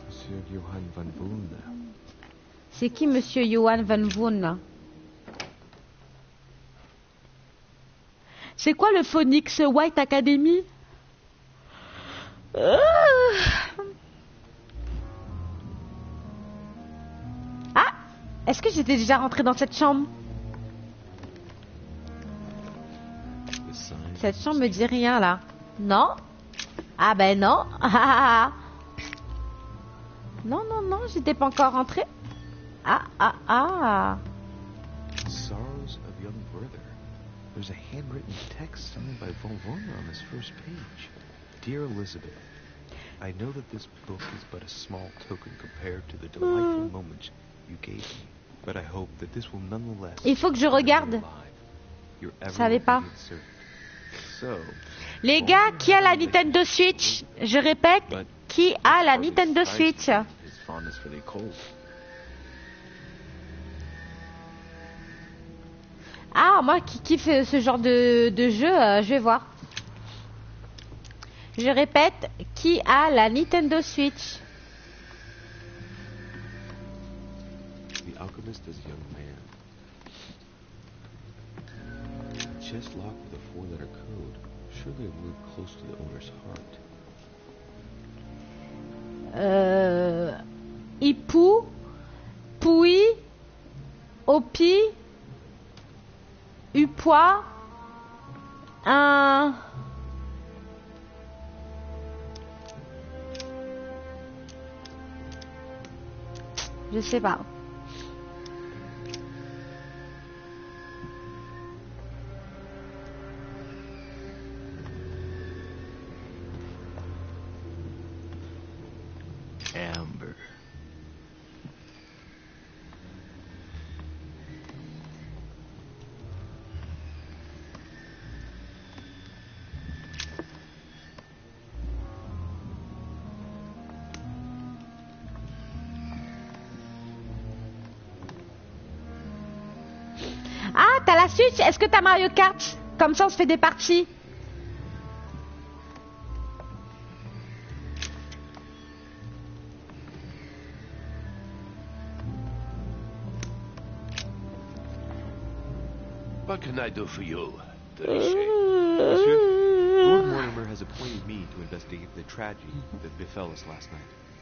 Monsieur Johann van Woon. C'est qui Monsieur Johann van Woon là? C'est quoi le Phoenix White Academy? Ah! Est-ce que j'étais déjà rentrée dans cette chambre? Cette chambre me dit rien là. Non? Ah ben non. Non, non, non, j'étais pas encore rentrée. Ah. Sorrows of Young Werther. There's a handwritten text signed by Von Werner on this first page. Dear Elizabeth, I know that this book is but a small token compared to the delightful moments you gave me, but I hope that this will nonetheless. Il faut que je regarde. Je savais pas. Les gars, qui a la Nintendo Switch? Je répète, qui a la Nintendo Switch? Ah, moi qui kiffe ce genre de jeu, je vais voir. Je répète, qui a la Nintendo Switch? The alchemist is a young man. A chest locked with a 4-letter code. Surely a word close to the owner's heart. Ipou, Poui, Opi, Upois, un... Je sais pas. Amber. Ah, t'as la Switch? Est-ce que t'as Mario Kart? Comme ça, on se fait des parties. What can I do for you, Monsieur, Lord Mortimer has appointed me to investigate the tragedy that befell us last night.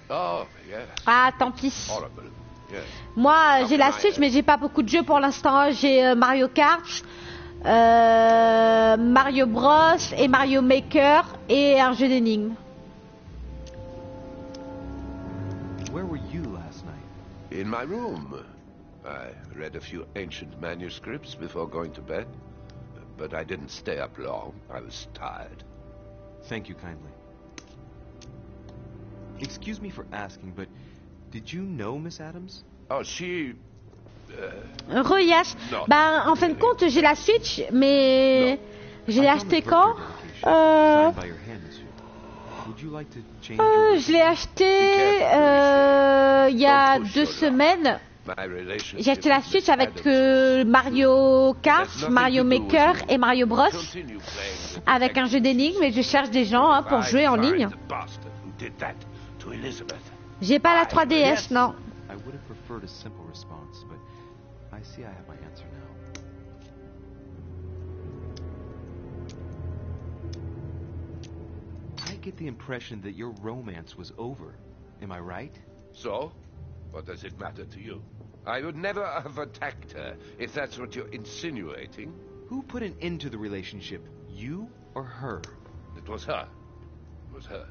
Oh, yes. Ah, tant pis. Horrible. Yes. Moi, j'ai la Switch, mais j'ai pas beaucoup de jeux pour l'instant. J'ai Mario Kart, Mario Bros et Mario Maker et un jeu d'énigmes. Where were you last night? In my room. I read a few ancient manuscripts before going to bed, but I didn't stay up long. I was tired. Thank you kindly. Excuse me for asking, but did you know Miss Adams? Oh, she... Yes. Ben, en fin de compte, j'ai la Switch, mais je l'ai acheté quand? Je l'ai acheté il y a 2 semaines, j'ai acheté la Switch avec Mario Kart, Mario Maker et Mario Bros. Avec un jeu d'énigmes et je cherche des gens pour jouer en ligne. J'ai pas la 3DS, non. I would have preferred a simple response, but I see I have my answer now. I get the impression that your romance was over. Am I right? So? What does it matter to you? I would never have attacked her, if that's what you're insinuating. Who put an end to the relationship? You or her? It was her. It was her.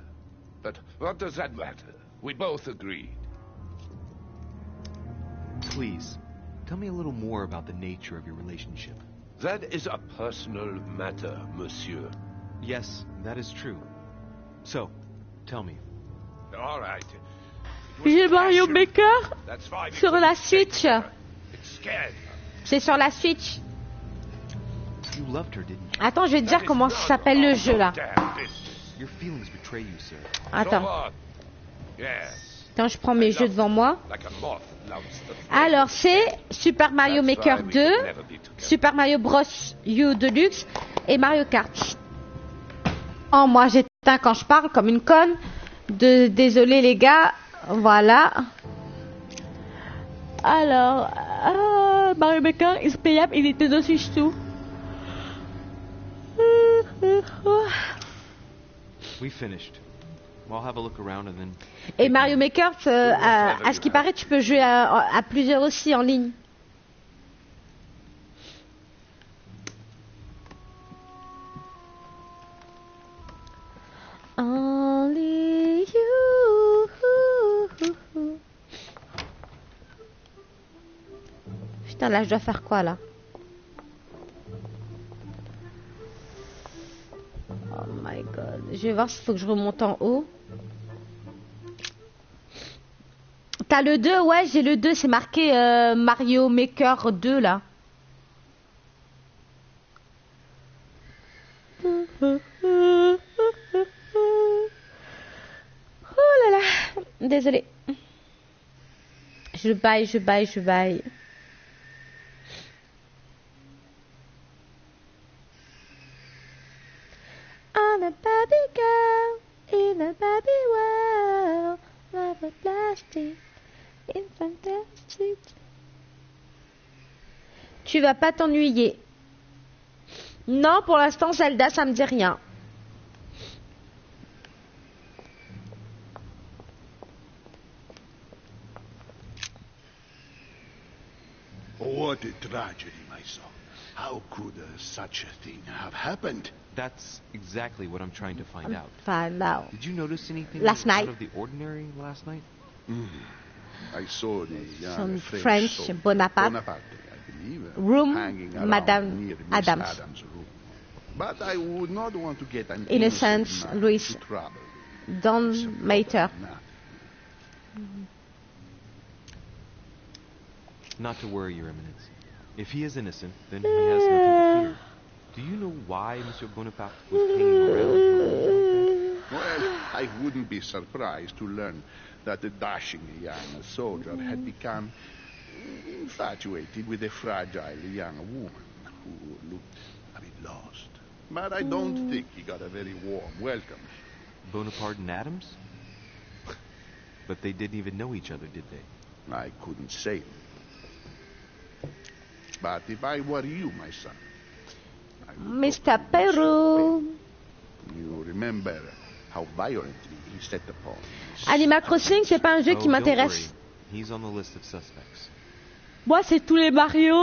But what does that matter? We both agreed. Please, tell me a little more about the nature of your relationship. That is a personal matter, monsieur. Yes, that is true. So, tell me. All right. J'ai Mario Maker sur la Switch. C'est sur la Switch. You loved her, didn't you? Attends, je vais te dire comment ça s'appelle le jeu là. Your feelings betray you, sir. Attends. Attends, je prends mes jeux devant moi. Alors, c'est Super Mario Maker 2, Super Mario Bros. U Deluxe et Mario Kart. Oh, moi j'éteins quand je parle comme une conne. Désolé les gars. Voilà. Alors, Mario Maker est payable, il était dans Switch tout. We finished. I'll have a look around and then... Et Mario Maker, à ce qui paraît, tu peux jouer à plusieurs aussi en ligne. Only you. Putain, là, je dois faire quoi, là? Oh my god. Je vais voir s'il faut que je remonte en haut. T'as le 2? Ouais, j'ai le 2. C'est marqué Mario Maker 2, là. Oh là là. Désolée. Je baille. I'm a baby girl in a baby world. Love a plastic in fantastic. Tu vas pas t'ennuyer. Non, pour l'instant, Zelda, ça me dit rien. What a tragedy, my son. How could such a thing have happened? That's exactly what I'm trying to find out. Find out. Did you notice anything Last night. out of the ordinary last night? I saw the young Some French Bonaparte. I believe, Room, hanging around Madame near Miss Adams. Adams' room. But I would not want to get an Innocence, innocent man Louis. into trouble. Don't matter. Not to worry, Your Eminence. If he is innocent, then he has nothing to fear. Do you know why Monsieur Bonaparte was hanging around? Well, I wouldn't be surprised to learn that the dashing young soldier had become infatuated with a fragile young woman who looked a bit lost. But I don't think he got a very warm welcome. Bonaparte and Adams? But they didn't even know each other, did they? I couldn't say. But if I were you, my son, Mr. Peru. You remember how violently he set upon Animal Crossing, c'est pas un jeu qui don't m'intéresse. worry. He's on the list of suspects. Moi, c'est tous les Mario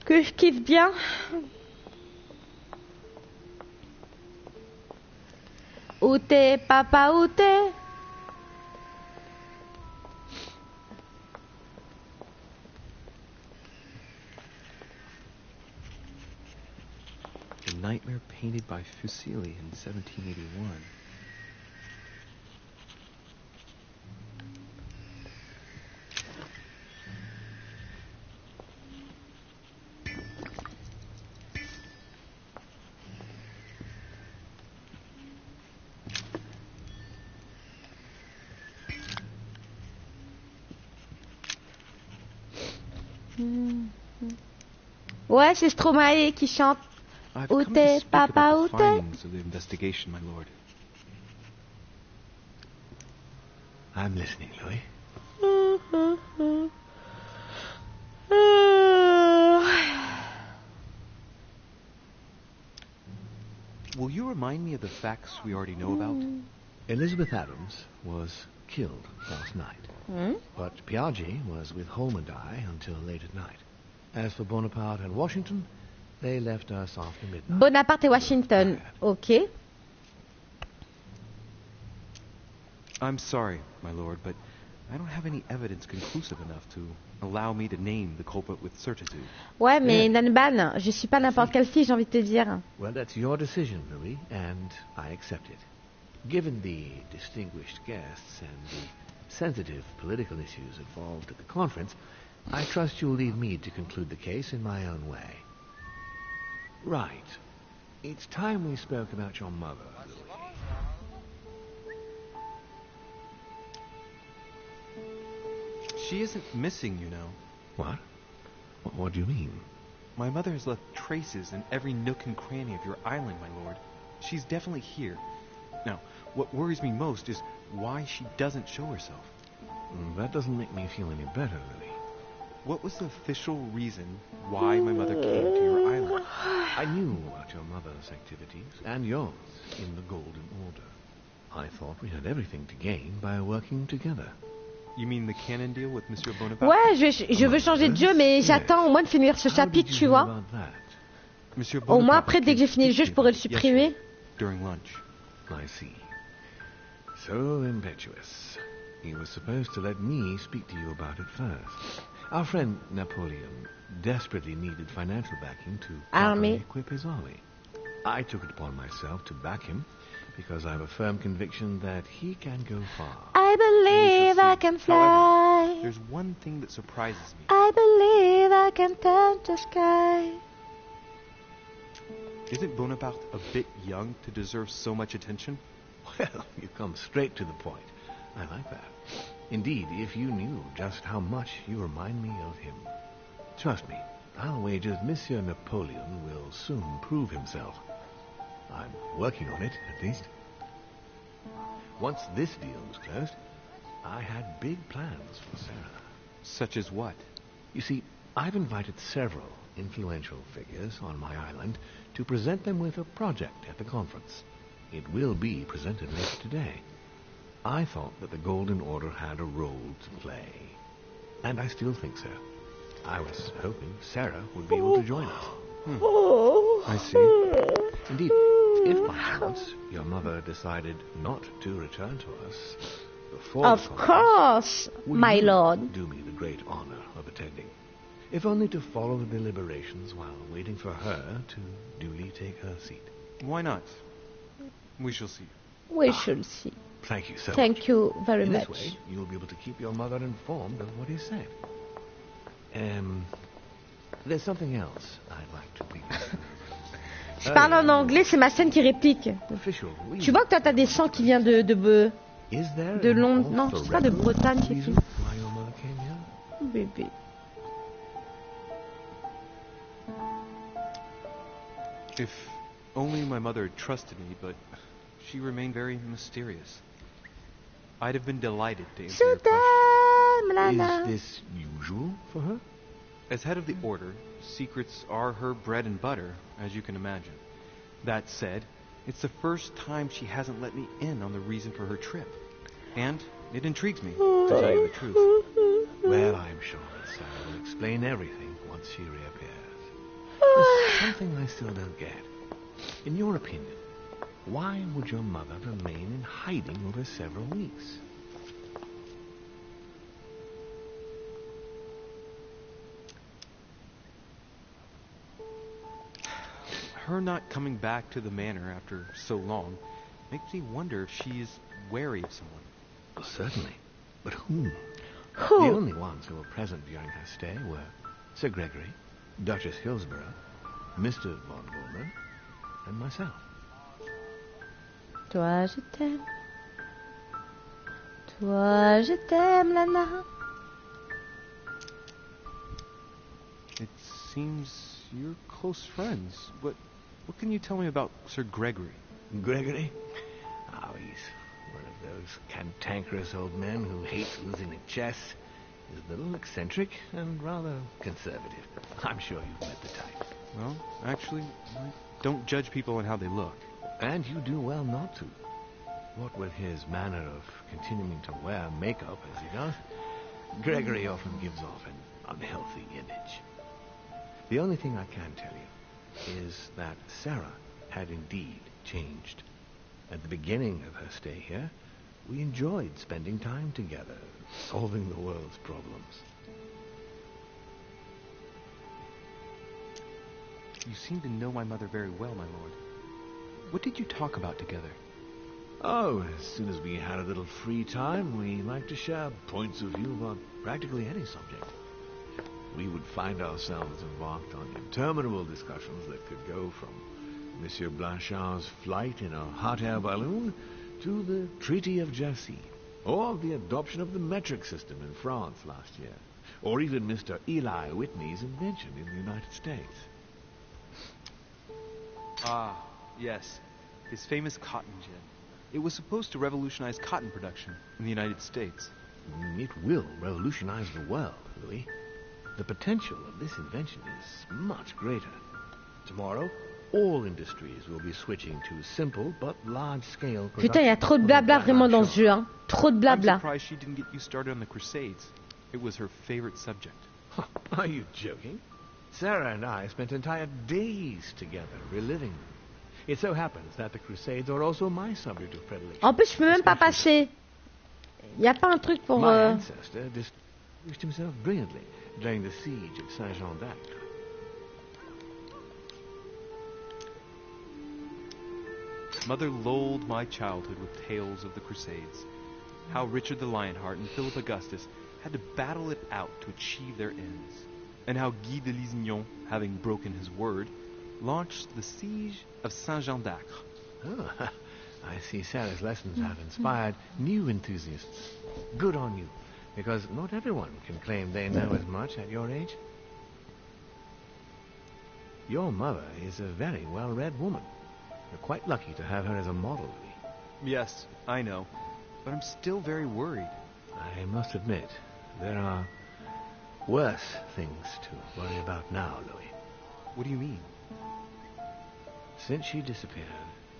que je kiffe bien. Où t'es, papa, où t'es? The Nightmare painted by Fuseli in 1781. Ouais, c'est Stromae qui chante. I've Où come to t'es, speak papa, about où the t'es? findings of the investigation, my lord. I'm listening, Louis. Will you remind me of the facts we already know about? Elizabeth Adams was killed last night. But Piaggi was with Holmerdai until late at night. As for Bonaparte and Washington, they left us after midnight. Bonaparte et Washington. Ok. I'm sorry, my lord, but I don't have any evidence conclusive enough to allow me to name the culprit with certitude. Ouais, mais Nanban, je suis pas n'importe quelle fille, j'ai envie de te dire. Well, that's your decision, Louis, and I accept it. Given the distinguished guests and the sensitive political issues involved at the conference, I trust you'll leave me to conclude the case in my own way. Right. It's time we spoke about your mother, Louis. She isn't missing, you know. What? What do you mean? My mother has left traces in every nook and cranny of your island, my lord. She's definitely here. Now, what worries me most is why she doesn't show herself. That doesn't make me feel any better, Louis. What was the official reason why my mother came to your island? I knew about your mother's activities and yours in the Golden Order. I thought we had everything to gain by working together. You mean the canon deal with Monsieur Bonaparte? Ouais, je veux changer de jeu, mais j'attends au moins de finir ce chapitre, tu vois. Monsieur Au moins Bonaparte après, dès que j'ai fini le jeu, je pourrai le supprimer. During lunch. I see. So impetuous. He was supposed to let me speak to you about it first. Our friend Napoleon desperately needed financial backing to properly equip his army. I took it upon myself to back him because I have a firm conviction that he can go far. I believe I can fly. However, there's one thing that surprises me. I believe I can touch the sky. Isn't Bonaparte a bit young to deserve so much attention? Well, you come straight to the point. I like that. Indeed, if you knew just how much you remind me of him. Trust me, I'll wager Monsieur Napoleon will soon prove himself. I'm working on it, at least. Once this deal was closed, I had big plans for Sarah. Such as what? You see, I've invited several influential figures on my island to present them with a project at the conference. It will be presented later today. I thought that the Golden Order had a role to play. And I still think so. I was hoping Sarah would be able to join us. I see. Indeed, if by chance your mother decided not to return to us before Of the conference, course, my lord. do me the great honor of attending, if only to follow the deliberations while waiting for her to duly take her seat. Why not? We shall see. We shall see. Thank you so much. Thank you very In much. this way, you'll be able to keep your mother informed of what is said. There's something else I'd like to bring up. Je parle en anglais, c'est ma scène qui réplique. Tu vois que toi, t'as des sangs qui viennent de Londres. Non, je sais pas, de Bretagne, je sais plus. Bébé. If only my mother had trusted me, but she remained very mysterious. I'd have been delighted to answer your question. Is this usual for her? As head of the Order, secrets are her bread and butter, as you can imagine. That said, it's the first time she hasn't let me in on the reason for her trip. And it intrigues me, to tell you the truth. Well, I'm sure that Sarah will explain everything once she reappears. There's something I still don't get. In your opinion, why would your mother remain in hiding over several weeks? Her not coming back to the manor after so long makes me wonder if she's wary of someone. Well, certainly. But whom? Who? The only ones who were present during her stay were Sir Gregory, Duchess Hillsborough, Mr. von Woolman, and myself. Toi, je t'aime. Toi, je t'aime, Lana. seems you're close friends. What can you tell me about Sir Gregory? Gregory? Oh, he's one of those cantankerous old men who hate losing at chess. He's a little eccentric and rather conservative. I'm sure you've met the type. Well, actually, I don't judge people on how they look. And you do well not to. What with his manner of continuing to wear makeup as he does, Gregory often gives off an unhealthy image. The only thing I can tell you is that Sarah had indeed changed. At the beginning of her stay here, we enjoyed spending time together, solving the world's problems. You seem to know my mother very well, my lord. What did you talk about together? Oh, as soon as we had a little free time, we liked to share points of view about practically any subject. We would find ourselves embarked on interminable discussions that could go from Monsieur Blanchard's flight in a hot air balloon to the Treaty of Jassy, or the adoption of the metric system in France last year, or even Mr. Eli Whitney's invention in the United States. Ah, yes. His famous cotton gin. It was supposed to revolutionize cotton production in the United States. It will revolutionize the world, Louis. The potential of this invention is much greater. Tomorrow, all industries will be switching to simple but large-scale production. Putain, il y a trop de blabla vraiment dans ce jeu, hein. Trop de blabla. I'm surprised she didn't get you started on the Crusades. It was her favorite subject. Are you joking? Sarah and I spent entire days together reliving them. It so happens that the Crusades are also my subject of predilection. En plus, je peux même pas passer. Il y a pas un truc pour... My ancestor distinguished himself brilliantly during the siege of Saint-Jean d'Acre. Mother lulled my childhood with tales of the Crusades. How Richard the Lionheart and Philip Augustus had to battle it out to achieve their ends. And how Guy de Lusignan, having broken his word, launched the siege of Saint-Jean d'Acre. Oh, I see Sarah's lessons have inspired new enthusiasts. Good on you, because not everyone can claim they know as much at your age. Your mother is a very well-read woman. You're quite lucky to have her as a model, Louis. Yes, I know, but I'm still very worried. I must admit, there are worse things to worry about now, Louis. What do you mean? Since she disappeared,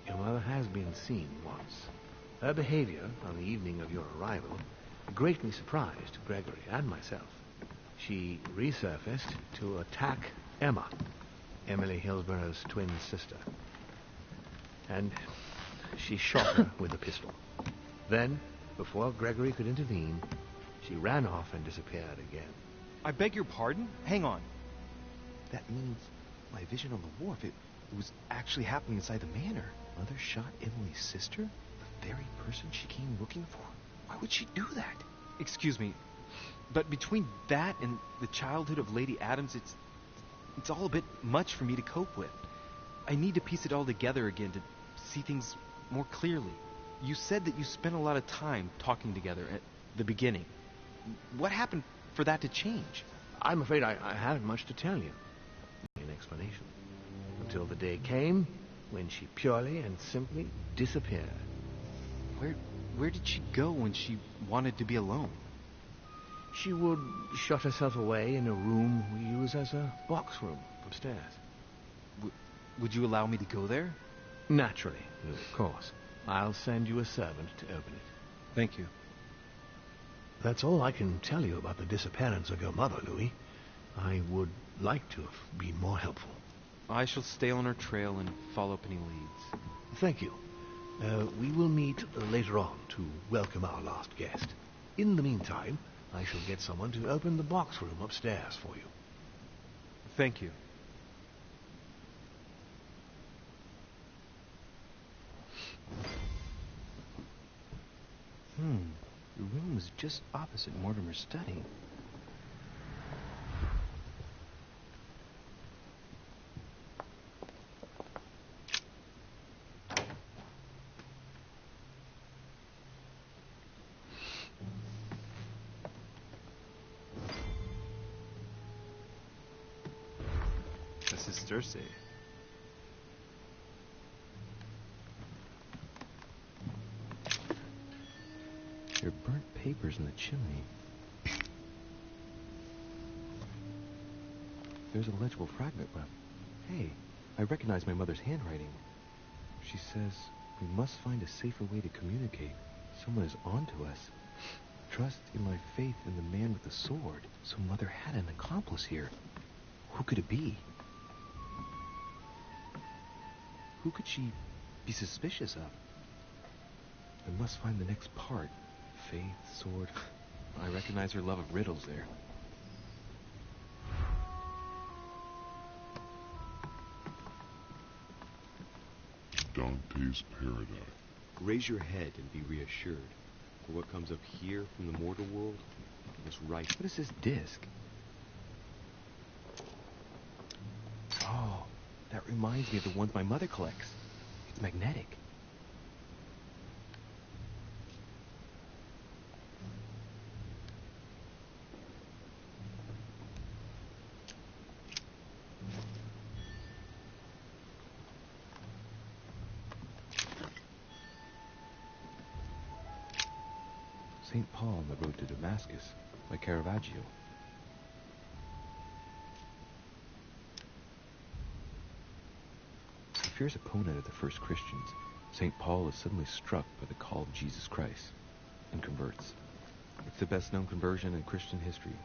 your mother has been seen once. Her behavior on the evening of your arrival greatly surprised Gregory and myself. She resurfaced to attack Emma, Emily Hillsborough's twin sister. And she shot her with a pistol. Then, before Gregory could intervene, she ran off and disappeared again. I beg your pardon? Hang on. That means my vision on the wharf, it was actually happening inside the manor. Mother shot Emily's sister? The very person she came looking for? Why would she do that? Excuse me, but between that and the childhood of Lady Adams, it's all a bit much for me to cope with. I need to piece it all together again to see things more clearly. You said that you spent a lot of time talking together at the beginning. What happened for that to change? I'm afraid I haven't much to tell you. An explanation. Until the day came when she purely and simply disappeared. Where did she go when she wanted to be alone? She would shut herself away in a room we use as a box room upstairs. Would you allow me to go there? Naturally, of course. I'll send you a servant to open it. Thank you. That's all I can tell you about the disappearance of your mother, Louis. I would like to have been more helpful. I shall stay on her trail and follow up any leads. Thank you. We will meet later on to welcome our last guest. In the meantime, I shall get someone to open the box room upstairs for you. Thank you. The room was just opposite Mortimer's study. Circe. There are burnt papers in the chimney. There's a legible fragment, but hey, I recognize my mother's handwriting. She says we must find a safer way to communicate. Someone is onto us. Trust in my faith in the man with the sword. So Mother had an accomplice here. Who could it be? Who could she be suspicious of? I must find the next part. Faith, sword. I recognize her love of riddles there. Dante's Paradise. Raise your head and be reassured. For what comes up here from the mortal world is right. What is this disc? Oh, that reminds me of the ones my mother collects. It's magnetic. St. Paul on the road to Damascus by Caravaggio. A fierce opponent of the first Christians, St. Paul is suddenly struck by the call of Jesus Christ and converts. It's the best-known conversion in Christian history,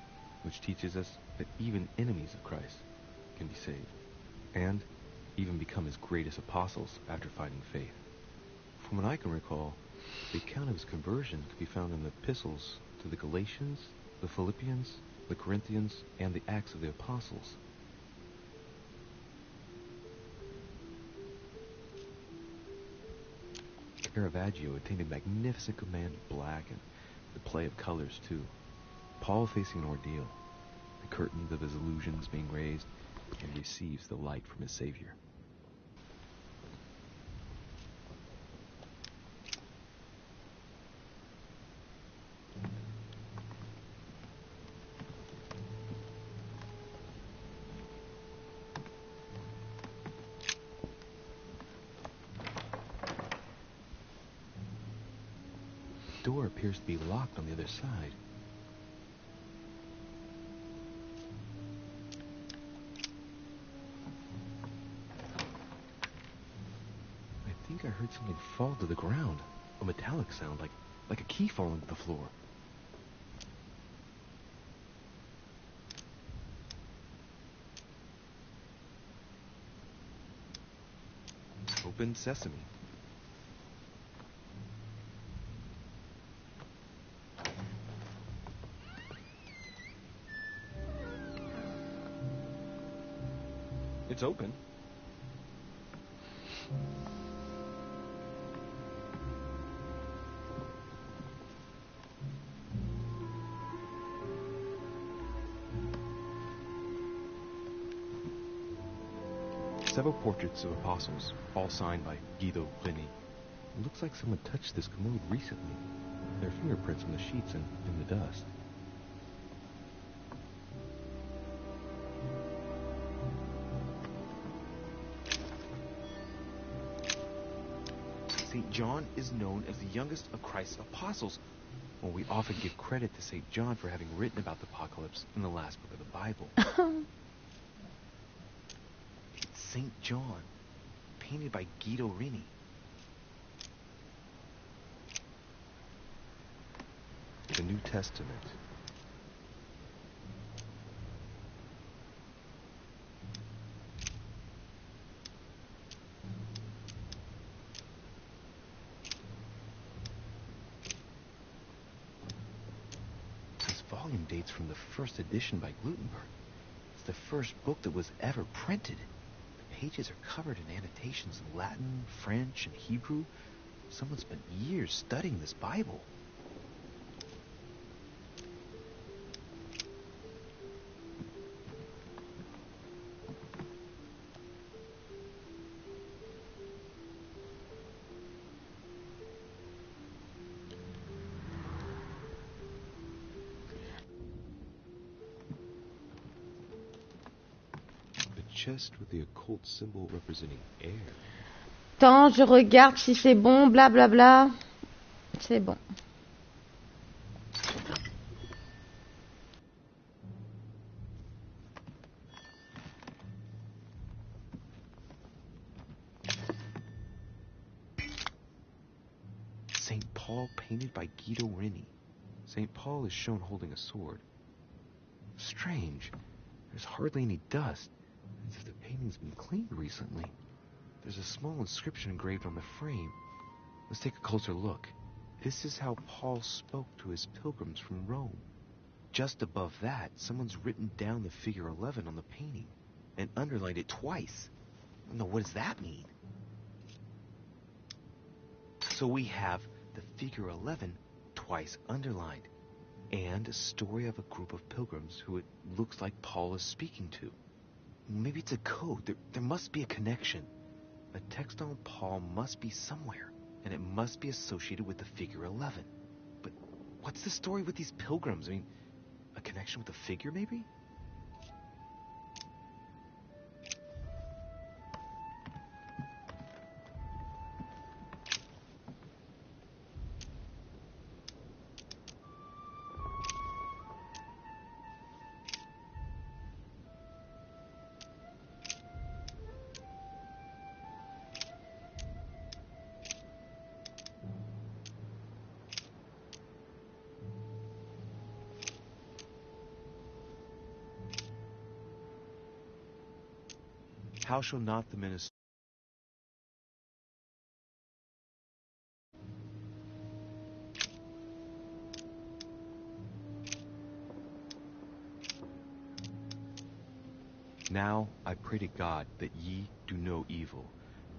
which teaches us that even enemies of Christ can be saved, and even become his greatest apostles after finding faith. From what I can recall, the account of his conversion could be found in the epistles to the Galatians, the Philippians, the Corinthians, and the Acts of the Apostles. Caravaggio attained a magnificent command of black and the play of colors, too. Paul facing an ordeal, the curtains of his illusions being raised, and receives the light from his Savior. The door appears to be locked on the other side. I think I heard something fall to the ground. A metallic sound, like a key falling to the floor. Open sesame. It's open. Several portraits of apostles, all signed by Guido Reni. It looks like someone touched this commode recently. There are fingerprints on the sheets and in the dust. St. John is known as the youngest of Christ's apostles. Well, we often give credit to St. John for having written about the apocalypse in the last book of the Bible. It's St. John, painted by Guido Reni. The New Testament. Volume dates from the first edition by Gutenberg. It's the first book that was ever printed. The pages are covered in annotations in Latin, French, and Hebrew. Someone spent years studying this Bible. chest with the occult symbol representing air. Attends, je regarde si c'est bon, blablabla. C'est bon. St. Paul painted by Guido Reni. St. Paul is shown holding a sword. Strange. There's hardly any dust, as if the painting's been cleaned recently. There's a small inscription engraved on the frame. Let's take a closer look. This is how Paul spoke to his pilgrims from Rome. Just above that, someone's written down the figure 11 on the painting and underlined it twice. No, what does that mean? So we have the figure 11 twice underlined, and a story of a group of pilgrims who it looks like Paul is speaking to. Maybe it's a code. There must be a connection. A text on Paul must be somewhere, and it must be associated with the figure 11. But what's the story with these pilgrims? I mean, a connection with the figure, maybe? How shall not the minister... Now I pray to God that ye do no evil,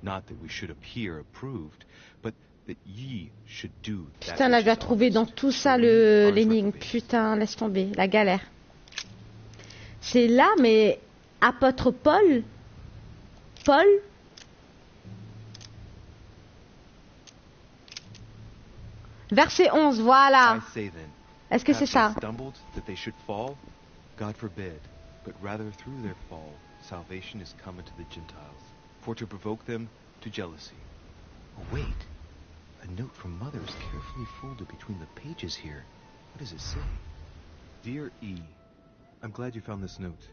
not that we should appear approved, but that ye should do that. Putain, là, je dois trouver dans tout ça l'énigme. Putain, laisse tomber, la galère. C'est là, mais apôtre Paul. Verset 11, voilà. Est-ce que c'est ça? That they should fall? God forbid, but rather through their fall, salvation is come unto the Gentiles, for to provoke them to jealousy. Oh, wait. A note from Mother is carefully folded between the pages here. What does it say? Dear E, I'm glad you found this note.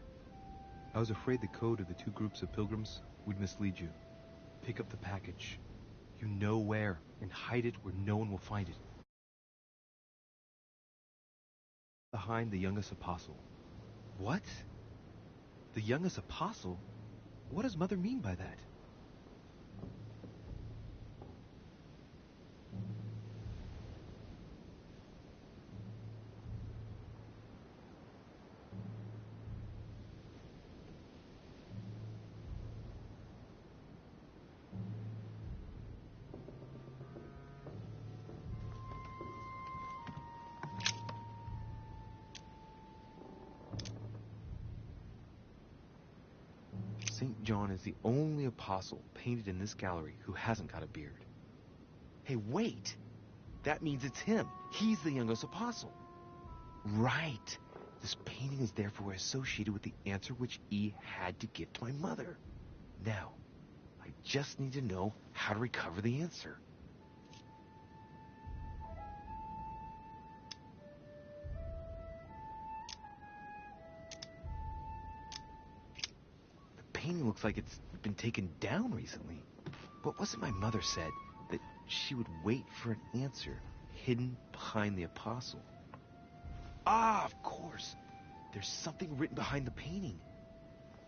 I was afraid the code of the two groups of pilgrims would mislead you. Pick up the package. You know where, and hide it where no one will find it. Behind the youngest apostle. What? The youngest apostle? What does Mother mean by that? St. John is the only apostle painted in this gallery who hasn't got a beard. Hey, wait! That means it's him. He's the youngest apostle. Right. This painting is therefore associated with the answer which E had to give to my mother. Now, I just need to know how to recover the answer. Painting looks like it's been taken down recently. But wasn't my mother said that she would wait for an answer hidden behind the apostle? Ah, of course. There's something written behind the painting.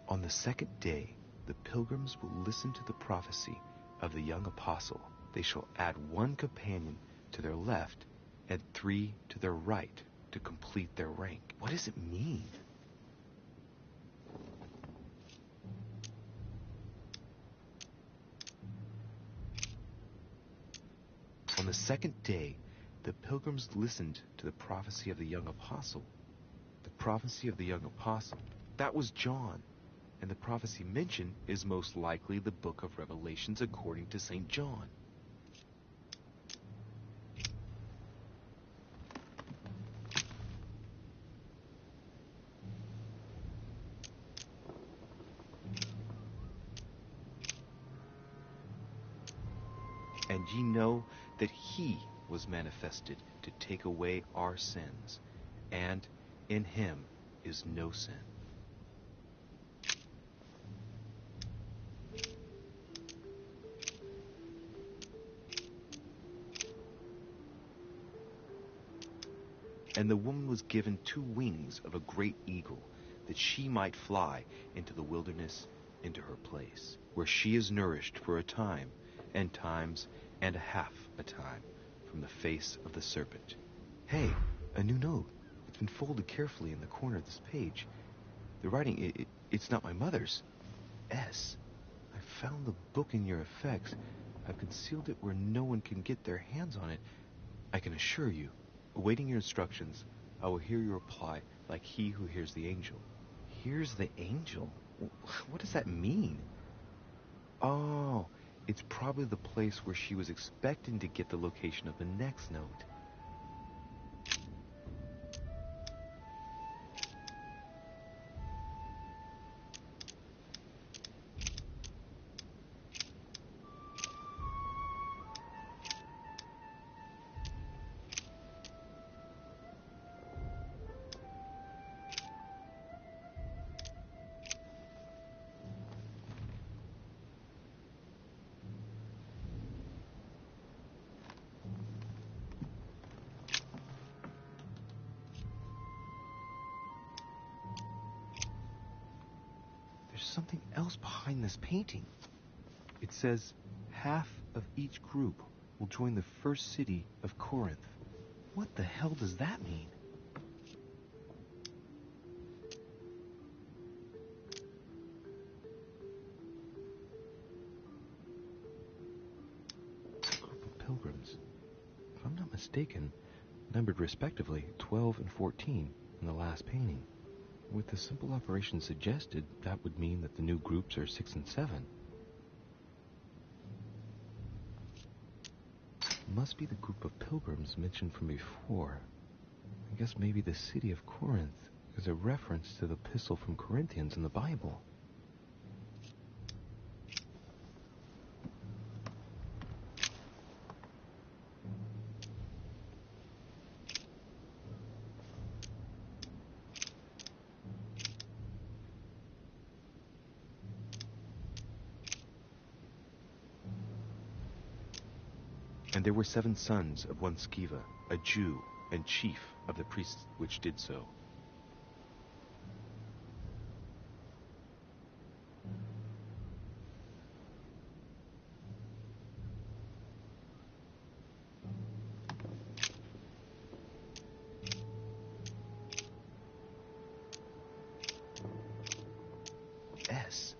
On the second day, the pilgrims will listen to the prophecy of the young apostle. They shall add one companion to their left and 3 to their right to complete their rank. What does it mean? On the second day, the pilgrims listened to the prophecy of the young apostle. The prophecy of the young apostle, that was John. And the prophecy mentioned is most likely the book of Revelations according to St. John. and ye know that he was manifested to take away our sins, and in him is no sin. And the woman was given 2 wings of a great eagle, that she might fly into the wilderness, into her place, where she is nourished for a time, and times, and a half a time, from the face of the serpent. Hey, a new note. It's been folded carefully in the corner of this page. The writing, it's not my mother's. S. I found the book in your effects. I've concealed it where no one can get their hands on it. I can assure you, awaiting your instructions, I will hear your reply like he who hears the angel. Hears the angel? What does that mean? Oh, it's probably the place where she was expecting to get the location of the next note. Something else behind this painting. It says, half of each group will join the first city of Corinth. What the hell does that mean? A group of pilgrims, if I'm not mistaken, numbered respectively 12 and 14 in the last painting. With the simple operation suggested, that would mean that the new groups are 6 and 7. Must be the group of pilgrims mentioned from before. I guess maybe the city of Corinth is a reference to the epistle from Corinthians in the Bible. And there were 7 sons of one Sceva, a Jew, and chief of the priests which did so. S.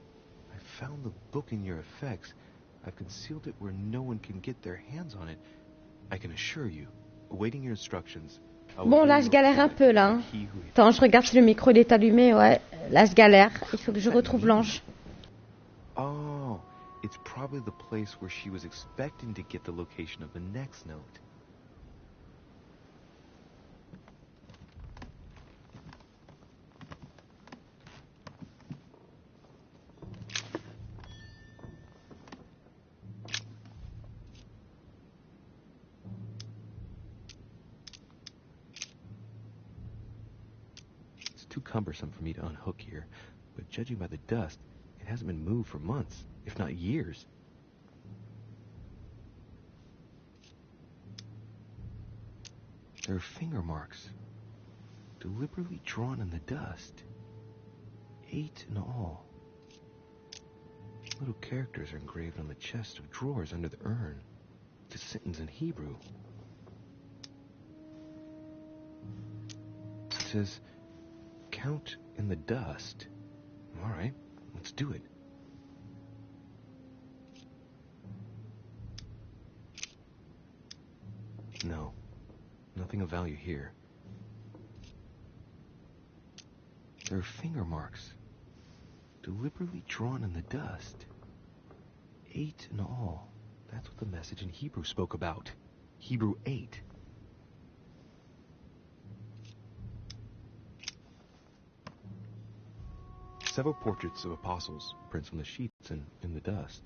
I found the book in your effects. I've concealed it where no one can get their hands on it. I can assure you, awaiting your instructions. Bon, là, je galère un peu, là. Attends, je regarde si le micro est allumé, ouais. Là, je galère. Il faut que je retrouve l'ange. Oh, it's probably the place where she was expecting to get the location of the next note. Too cumbersome for me to unhook here, but judging by the dust, it hasn't been moved for months, if not years. There are finger marks, deliberately drawn in the dust. 8 in all. Little characters are engraved on the chest of drawers under the urn. It's a sentence in Hebrew. It says, count in the dust. All right, let's do it. No, nothing of value here. There are finger marks, deliberately drawn in the dust. 8 in all. That's what the message in Hebrew spoke about. Hebrew 8. Several portraits of apostles prints on the sheets and in the dust.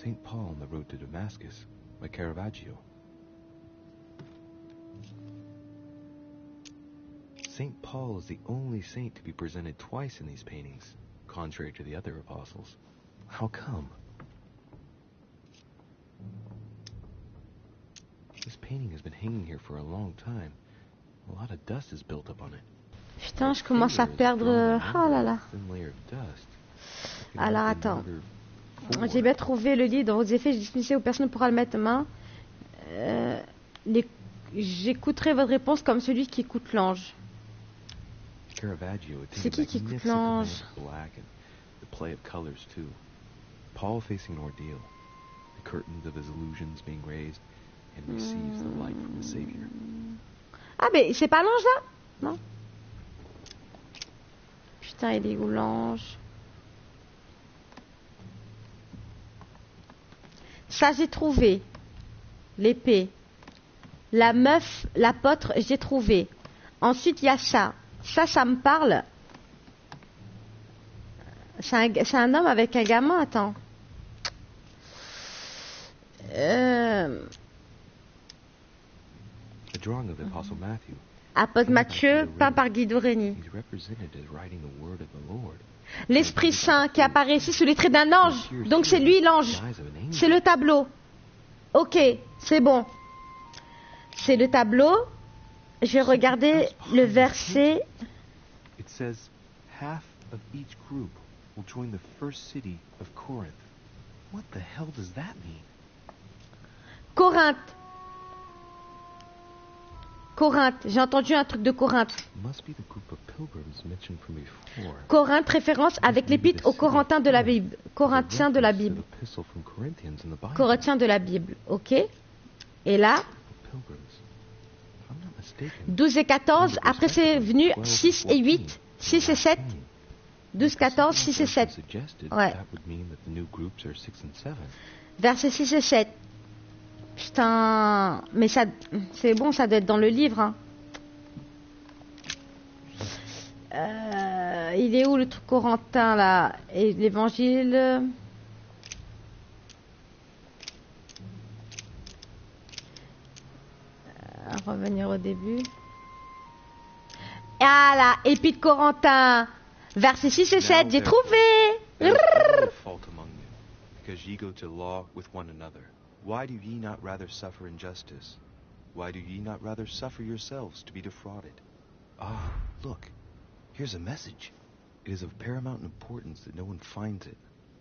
St. Paul on the Road to Damascus by Caravaggio. St. Paul is the only saint to be presented twice in these paintings, contrary to the other apostles. How come? This painting has been hanging here for a long time. A lot of dust is built up on it. Putain, je commence à perdre... Oh là là. Alors attends. J'ai bien trouvé le livre dans vos effets. J'ai dismissé où personne ne pourra le mettre main. J'écouterai votre réponse comme celui qui écoute l'ange. C'est qui écoute l'ange? Paul facing an ordeal, the curtains of his illusions being raised, and receives the light from the Savior. Ah, mais c'est pas l'ange là? Non. Putain, il est où l'ange? Ça, j'ai trouvé. L'épée. La meuf, l'apôtre, j'ai trouvé. Ensuite, il y a ça. Ça me parle. C'est un homme avec un gamin, attends. Apôtre Matthieu, peint par Guido Reni. L'Esprit Saint qui apparaît ici sous les traits d'un ange. Donc c'est lui l'ange. C'est le tableau. Ok, c'est bon. C'est le tableau. Je vais regarder le verset. It says, half of each group will join the first city of Corinth. What the hell does that mean? Corinthe. Corinthe. J'ai entendu un truc de Corinthe. Corinthe, référence avec l'épître aux Corinthiens de la Bible. Corinthiens de la Bible. Corinthiens de la Bible. Ok. Et là, 12 et 14. Après, c'est venu 6 et 8. 6 et 7. 12, 14, 6 et 7. Ouais. Versets 6 et 7. Putain, mais ça, c'est bon, ça doit être dans le livre. Hein. Il est où le truc corentin là? Et l'évangile? Revenir au début. Ah là, Épître Corentin, versets 6 et 7, j'ai trouvé. Why do ye not rather suffer injustice? Why do ye not rather suffer yourselves to be defrauded? Ah, look, here's a message. It is of paramount importance that no one finds it.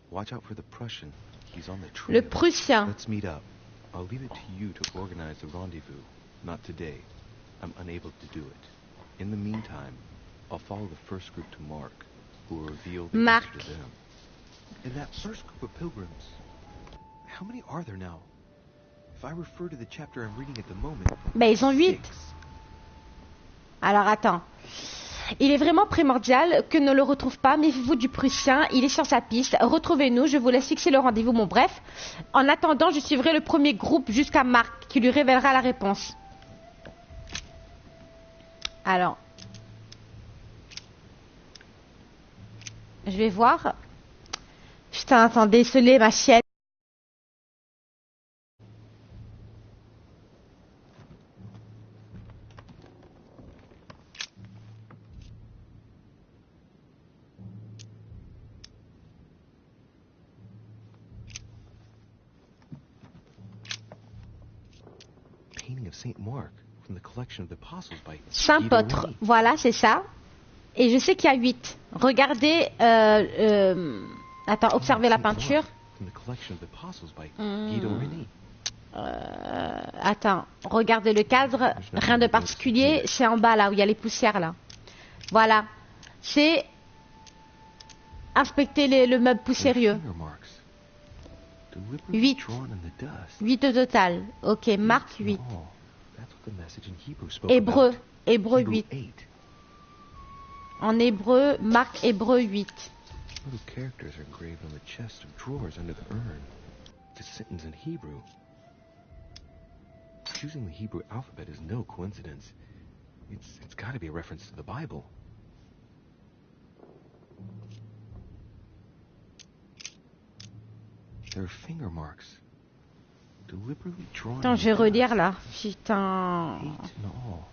Watch out for the Prussian. He's on the trail. Le Prussien. Let's meet up. I'll leave it to you to organize the rendezvous. Not today. I'm unable to do it. In the meantime, I'll follow the first group to Mark, who will reveal the answer to them. In that first group of pilgrims, how many are there now? If I refer to the chapter I'm reading at the moment, ben, ils ont 8. Alors attends. Il est vraiment primordial que ne le retrouve pas. Méfiez-vous du Prussien. Il est sur sa piste. Retrouvez-nous. Je vous laisse fixer le rendez-vous. Bon, bref. En attendant, je suivrai le premier groupe jusqu'à Marc, qui lui révélera la réponse. Alors. Je vais voir. Putain, attendez, désolé, ma chienne. Saint-Potre, voilà, c'est ça. Et je sais qu'il y a 8. Regardez, attends, observez la peinture. Attends, regardez le cadre, rien de particulier, c'est en bas là où il y a les poussières là. Voilà, c'est inspecter le meuble poussiéreux. 8. 8 au total. Ok, Marc 8. Hébreu 8. En hébreu, Marc hébreu 8. Little characters are engraved on the chest of drawers under the urn. The sentence in Hebrew. Choosing the Hebrew alphabet is no coincidence. It's got to be a reference to the Bible. There are finger marks. Deliberately drawn. Attends, je vais relire là. Putain. Hate and all.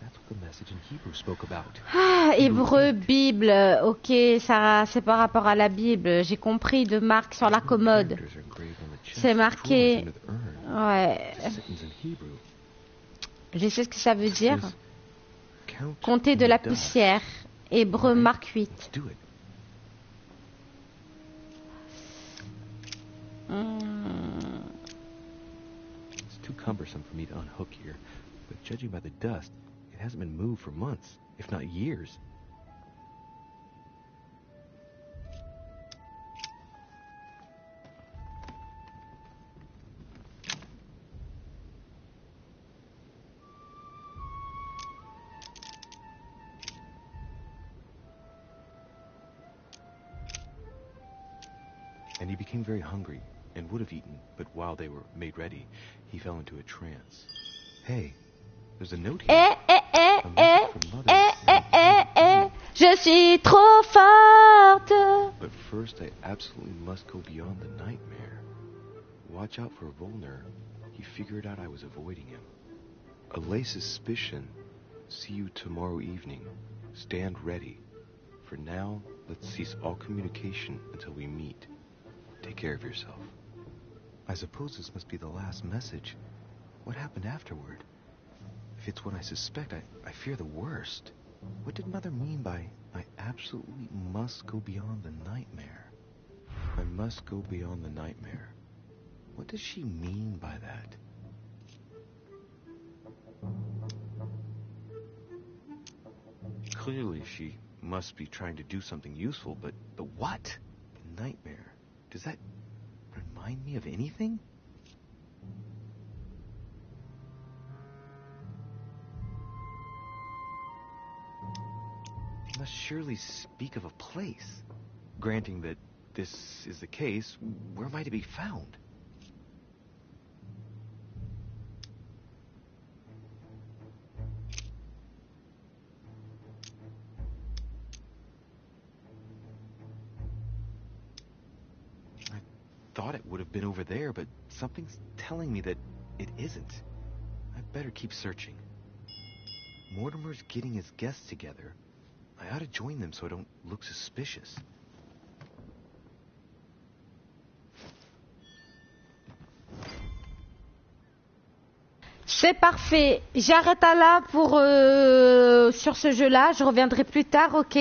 That's what the message in Hebrew spoke about. Ah, Hébreu, Bible. Ok, ça, c'est par rapport à la Bible. J'ai compris de marque sur la commode. C'est marqué. Ouais. Je sais ce que ça veut dire. Compter de la poussière. Hébreu, marque 8. It's too cumbersome for me to unhook here, but judging by the dust, it hasn't been moved for months, if not years. And he became very hungry and would have eaten, but while they were made ready, he fell into a trance. Hey, there's a note here. Je suis trop forte. But first, I absolutely must go beyond the nightmare. Watch out for Volner. He figured out I was avoiding him. Allay suspicion. See you tomorrow evening. Stand ready. For now, let's cease all communication until we meet. Take care of yourself. I suppose this must be the last message. What happened afterward? If it's what I suspect, I fear the worst. What did Mother mean by, I absolutely must go beyond the nightmare? I must go beyond the nightmare. What does she mean by that? Clearly she must be trying to do something useful, but what? Nightmare. Does that remind me of anything? It must surely speak of a place. Granting that this is the case, where am I to be found? I thought it would have been over there, but something's telling me that it isn't. I'd better keep searching. Mortimer's getting his guests together. I ought to join them so I don't look suspicious. C'est parfait. J'arrête là pour sur ce jeu-là. Je reviendrai plus tard, ok?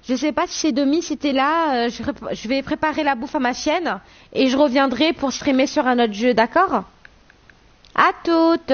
Je sais pas si c'est Demi, si t'es là. Je vais préparer la bouffe à ma chienne et je reviendrai pour streamer sur un autre jeu, d'accord? À toutes.